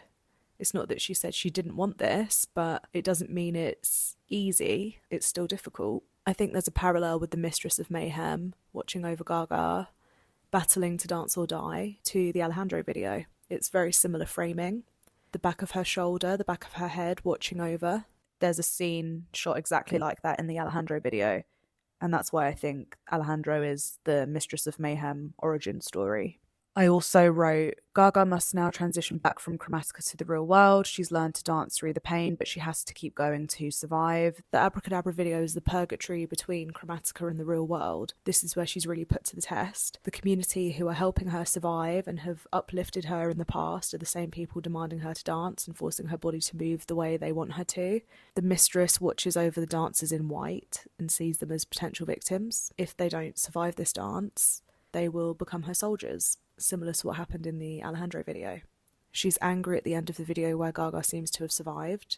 It's not that she said she didn't want this, but it doesn't mean it's easy. It's still difficult. I think there's a parallel with the Mistress of Mayhem watching over Gaga, battling to dance or die, to the Alejandro video. It's very similar framing. The back of her shoulder, the back of her head watching over. There's a scene shot exactly like that in the Alejandro video. And that's why I think Alejandro is the Mistress of Mayhem origin story. I also wrote, Gaga must now transition back from Chromatica to the real world. She's learned to dance through the pain, but she has to keep going to survive. The Abracadabra video is the purgatory between Chromatica and the real world. This is where she's really put to the test. The community who are helping her survive and have uplifted her in the past are the same people demanding her to dance and forcing her body to move the way they want her to. The mistress watches over the dancers in white and sees them as potential victims. If they don't survive this dance, they will become her soldiers, similar to what happened in the Alejandro video. She's angry at the end of the video where Gaga seems to have survived.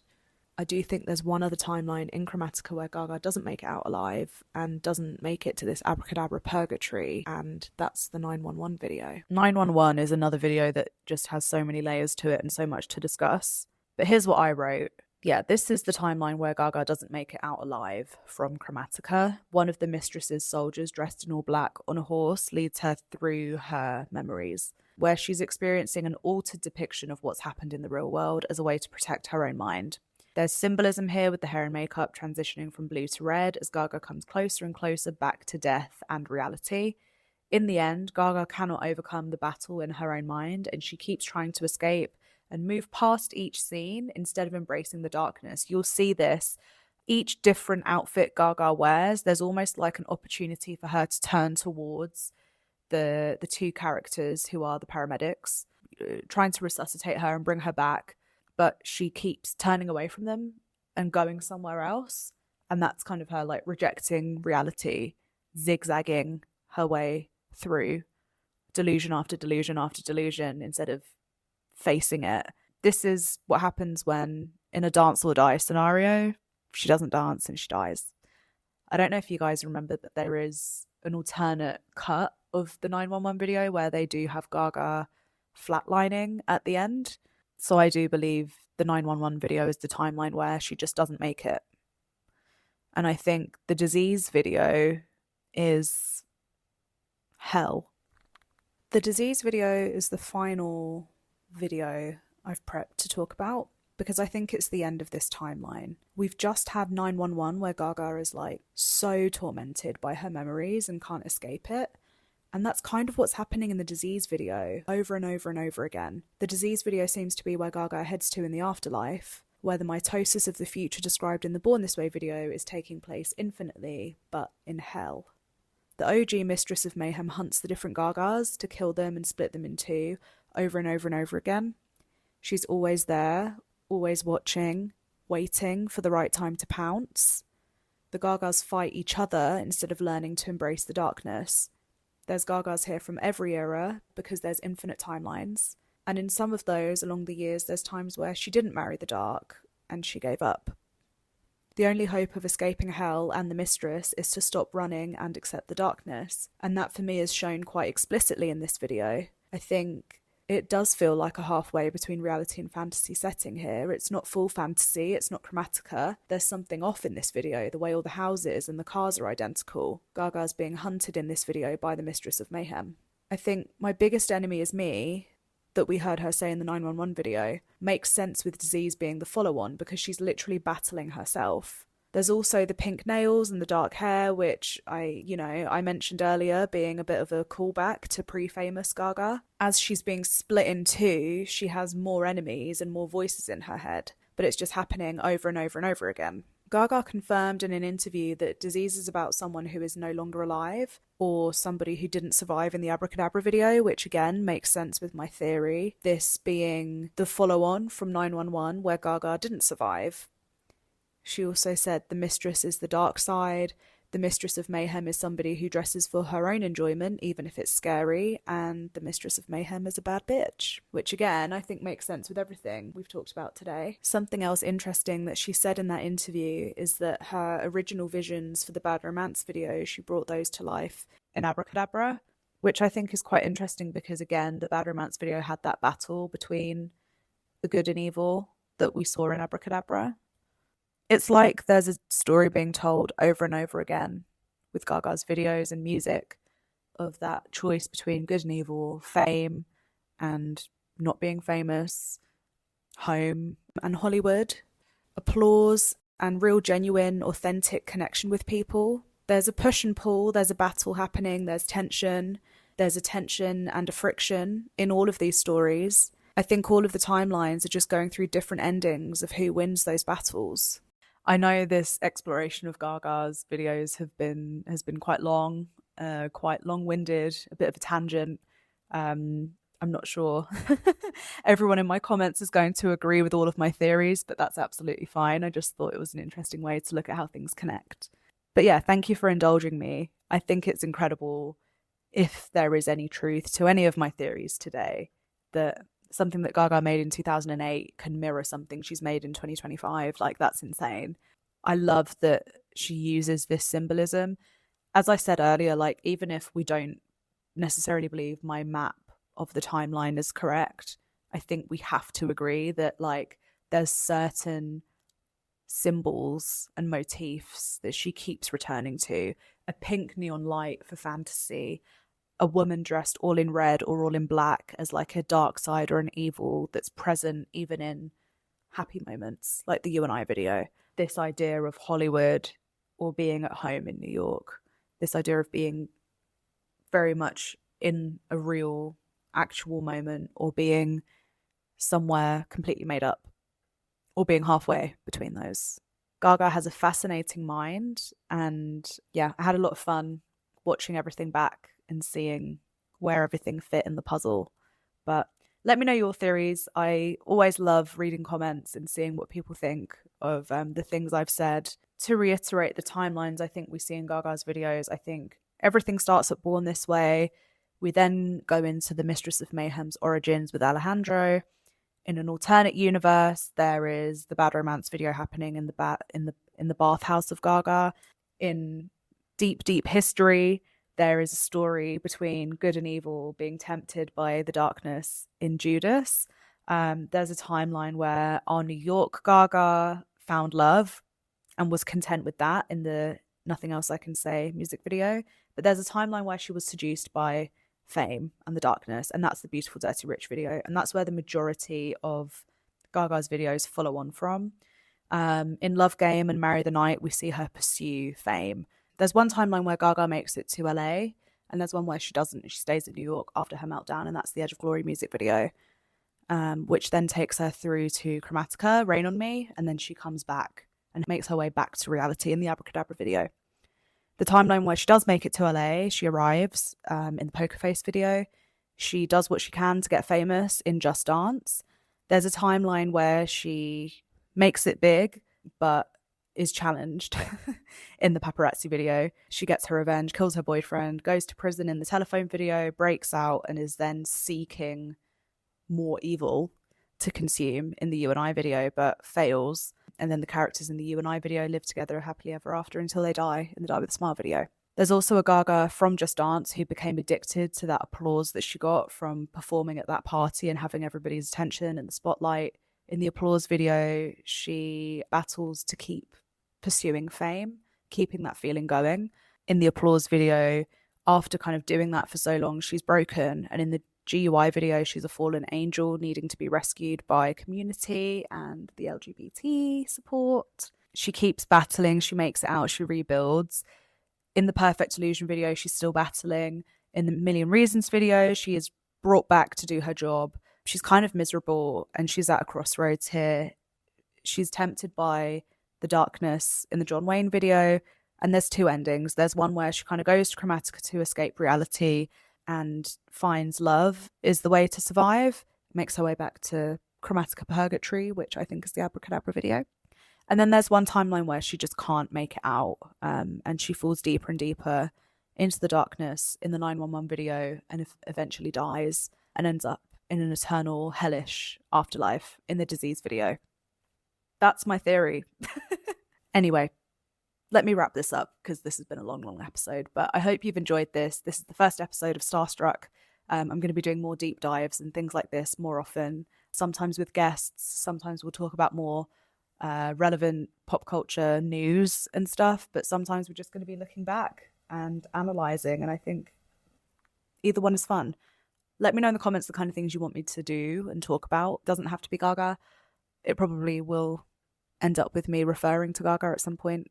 I do think there's one other timeline in Chromatica where Gaga doesn't make it out alive and doesn't make it to this Abracadabra purgatory, and that's the 911 video. 911 is another video that just has so many layers to it and so much to discuss. But here's what I wrote. Yeah, this is the timeline where Gaga doesn't make it out alive from Chromatica. One of the mistress's soldiers, dressed in all black on a horse, leads her through her memories, where she's experiencing an altered depiction of what's happened in the real world as a way to protect her own mind. There's symbolism here with the hair and makeup transitioning from blue to red as Gaga comes closer and closer back to death and reality. In the end, Gaga cannot overcome the battle in her own mind, and she keeps trying to escape and move past each scene instead of embracing the darkness. You'll see this. Each different outfit Gaga wears, there's almost like an opportunity for her to turn towards the two characters who are the paramedics, trying to resuscitate her and bring her back. But she keeps turning away from them and going somewhere else. And that's kind of her like rejecting reality, zigzagging her way through delusion after delusion after delusion instead of facing it. This is what happens when, in a dance or die scenario, she doesn't dance and she dies. I don't know if you guys remember that there is an alternate cut of the 911 video where they do have Gaga flatlining at the end. So I do believe the 911 video is the timeline where she just doesn't make it. And I think the disease video is hell. The disease video is the final video I've prepped to talk about, because I think it's the end of this timeline. We've just had 911, where Gaga is like so tormented by her memories and can't escape it. And that's kind of what's happening in the Disease video over and over and over again. The Disease video seems to be where Gaga heads to in the afterlife, where the mitosis of the future described in the Born This Way video is taking place infinitely, but in hell. The OG Mistress of Mayhem hunts the different Gagas to kill them and split them in two over and over and over again. She's always there, always watching, waiting for the right time to pounce. The Gagas fight each other instead of learning to embrace the darkness. There's Gagas here from every era because there's infinite timelines. And in some of those, along the years, there's times where she didn't marry the dark and she gave up. The only hope of escaping hell and the mistress is to stop running and accept the darkness. And that for me is shown quite explicitly in this video. I think it does feel like a halfway between reality and fantasy setting here. It's not full fantasy, it's not Chromatica. There's something off in this video, the way all the houses and the cars are identical. Gaga's being hunted in this video by the Mistress of Mayhem. I think My Biggest Enemy Is Me, that we heard her say in the 911 video, makes sense with Disease being the follow-on because she's literally battling herself. There's also the pink nails and the dark hair, which I mentioned earlier being a bit of a callback to pre-famous Gaga. As she's being split in two, she has more enemies and more voices in her head, but it's just happening over and over and over again. Gaga confirmed in an interview that Disease is about someone who is no longer alive, or somebody who didn't survive in the Abracadabra video, which again makes sense with my theory, this being the follow-on from 911 where Gaga didn't survive. She also said the mistress is the dark side, the Mistress of Mayhem is somebody who dresses for her own enjoyment, even if it's scary, and the Mistress of Mayhem is a bad bitch, which again, I think makes sense with everything we've talked about today. Something else interesting that she said in that interview is that her original visions for the Bad Romance video, she brought those to life in Abracadabra, which I think is quite interesting because, again, the Bad Romance video had that battle between the good and evil that we saw in Abracadabra. It's like there's a story being told over and over again with Gaga's videos and music of that choice between good and evil, fame and not being famous, home and Hollywood, applause and real genuine, authentic connection with people. There's a push and pull, there's a battle happening, there's a tension and a friction in all of these stories. I think all of the timelines are just going through different endings of who wins those battles. I know this exploration of Gaga's videos has been quite long, quite long-winded, a bit of a tangent. I'm not sure everyone in my comments is going to agree with all of my theories, but that's absolutely fine. I just thought it was an interesting way to look at how things connect. But yeah, thank you for indulging me. I think it's incredible, if there is any truth to any of my theories today, that something that Gaga made in 2008 can mirror something she's made in 2025. Like, that's insane. I love that she uses this symbolism. As I said earlier, like, even if we don't necessarily believe my map of the timeline is correct, I think we have to agree that, like, there's certain symbols and motifs that she keeps returning to. A pink neon light for fantasy, a woman dressed all in red or all in black as like a dark side or an evil that's present even in happy moments, like the You and I video. This idea of Hollywood or being at home in New York. This idea of being very much in a real, actual moment, or being somewhere completely made up, or being halfway between those. Gaga has a fascinating mind, and yeah, I had a lot of fun watching everything back and seeing where everything fit in the puzzle. But let me know your theories. I always love reading comments and seeing what people think of the things I've said. To reiterate the timelines I think we see in Gaga's videos, I think everything starts at Born This Way. We then go into the Mistress of Mayhem's origins with Alejandro. In an alternate universe, there is the Bad Romance video happening in the bathhouse of Gaga. In deep history, there is a story between good and evil being tempted by the darkness in Judas. There's a timeline where our New York Gaga found love and was content with that in the Nothing Else I Can Say music video. But there's a timeline where she was seduced by fame and the darkness, and that's the Beautiful Dirty Rich video, and that's where the majority of Gaga's videos follow on from. In Love Game and Marry the Night, we see her pursue fame. There's one timeline where Gaga makes it to LA, and there's one where she doesn't. She stays in New York after her meltdown, and that's the Edge of Glory music video, which then takes her through to Chromatica, Rain on Me, and then she comes back and makes her way back to reality in the Abracadabra video. The timeline where she does make it to LA, she arrives in the Poker Face video. She does what she can to get famous in Just Dance. There's a timeline where she makes it big, but is challenged in the Paparazzi video. She gets her revenge, kills her boyfriend, goes to prison in the Telephone video, breaks out, and is then seeking more evil to consume in the You and I video, but fails. And then the characters in the You and I video live together happily ever after until they die in the Die With a Smile video. There's also a Gaga from Just Dance who became addicted to that applause that she got from performing at that party and having everybody's attention and the spotlight. In the Applause video, she battles to keep pursuing fame, keeping that feeling going. In the Applause video, after kind of doing that for so long, she's broken. And in the GUI video, she's a fallen angel needing to be rescued by community and the LGBT support. She keeps battling, she makes it out, she rebuilds. In the Perfect Illusion video, she's still battling. In the Million Reasons video, she is brought back to do her job. She's kind of miserable and she's at a crossroads here. She's tempted by the darkness in the John Wayne video, and there's two endings. There's one where she kind of goes to Chromatica to escape reality and finds love is the way to survive, makes her way back to Chromatica Purgatory, which I think is the Abracadabra video. And then there's one timeline where she just can't make it out, and she falls deeper and deeper into the darkness in the 911 video and eventually dies and ends up in an eternal hellish afterlife in the Disease video. That's my theory. Anyway, let me wrap this up because this has been a long episode, but I hope you've enjoyed this. This is the first episode of Starstruck. I'm going to be doing more deep dives and things like this more often, sometimes with guests, sometimes we'll talk about more relevant pop culture news and stuff, but sometimes we're just going to be looking back and analysing, and I think either one is fun. Let me know in the comments the kind of things you want me to do and talk about. It doesn't have to be Gaga. It probably will end up with me referring to Gaga at some point,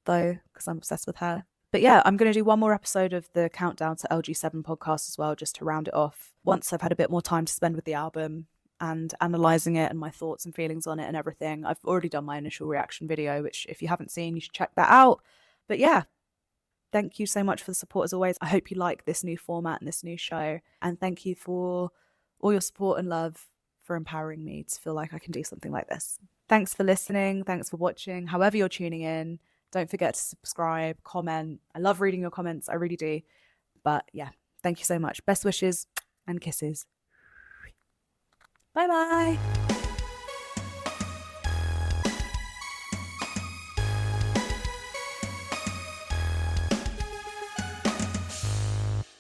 though, because I'm obsessed with her. But yeah, I'm going to do one more episode of the Countdown to LG7 podcast as well, just to round it off. Once I've had a bit more time to spend with the album and analysing it and my thoughts and feelings on it and everything. I've already done my initial reaction video, which if you haven't seen, you should check that out. But yeah, thank you so much for the support as always. I hope you like this new format and this new show. And thank you for all your support and love, for empowering me to feel like I can do something like this. Thanks for listening. Thanks for watching. However you're tuning in, don't forget to subscribe, comment. I love reading your comments. I really do. But yeah, thank you so much. Best wishes and kisses. Bye-bye.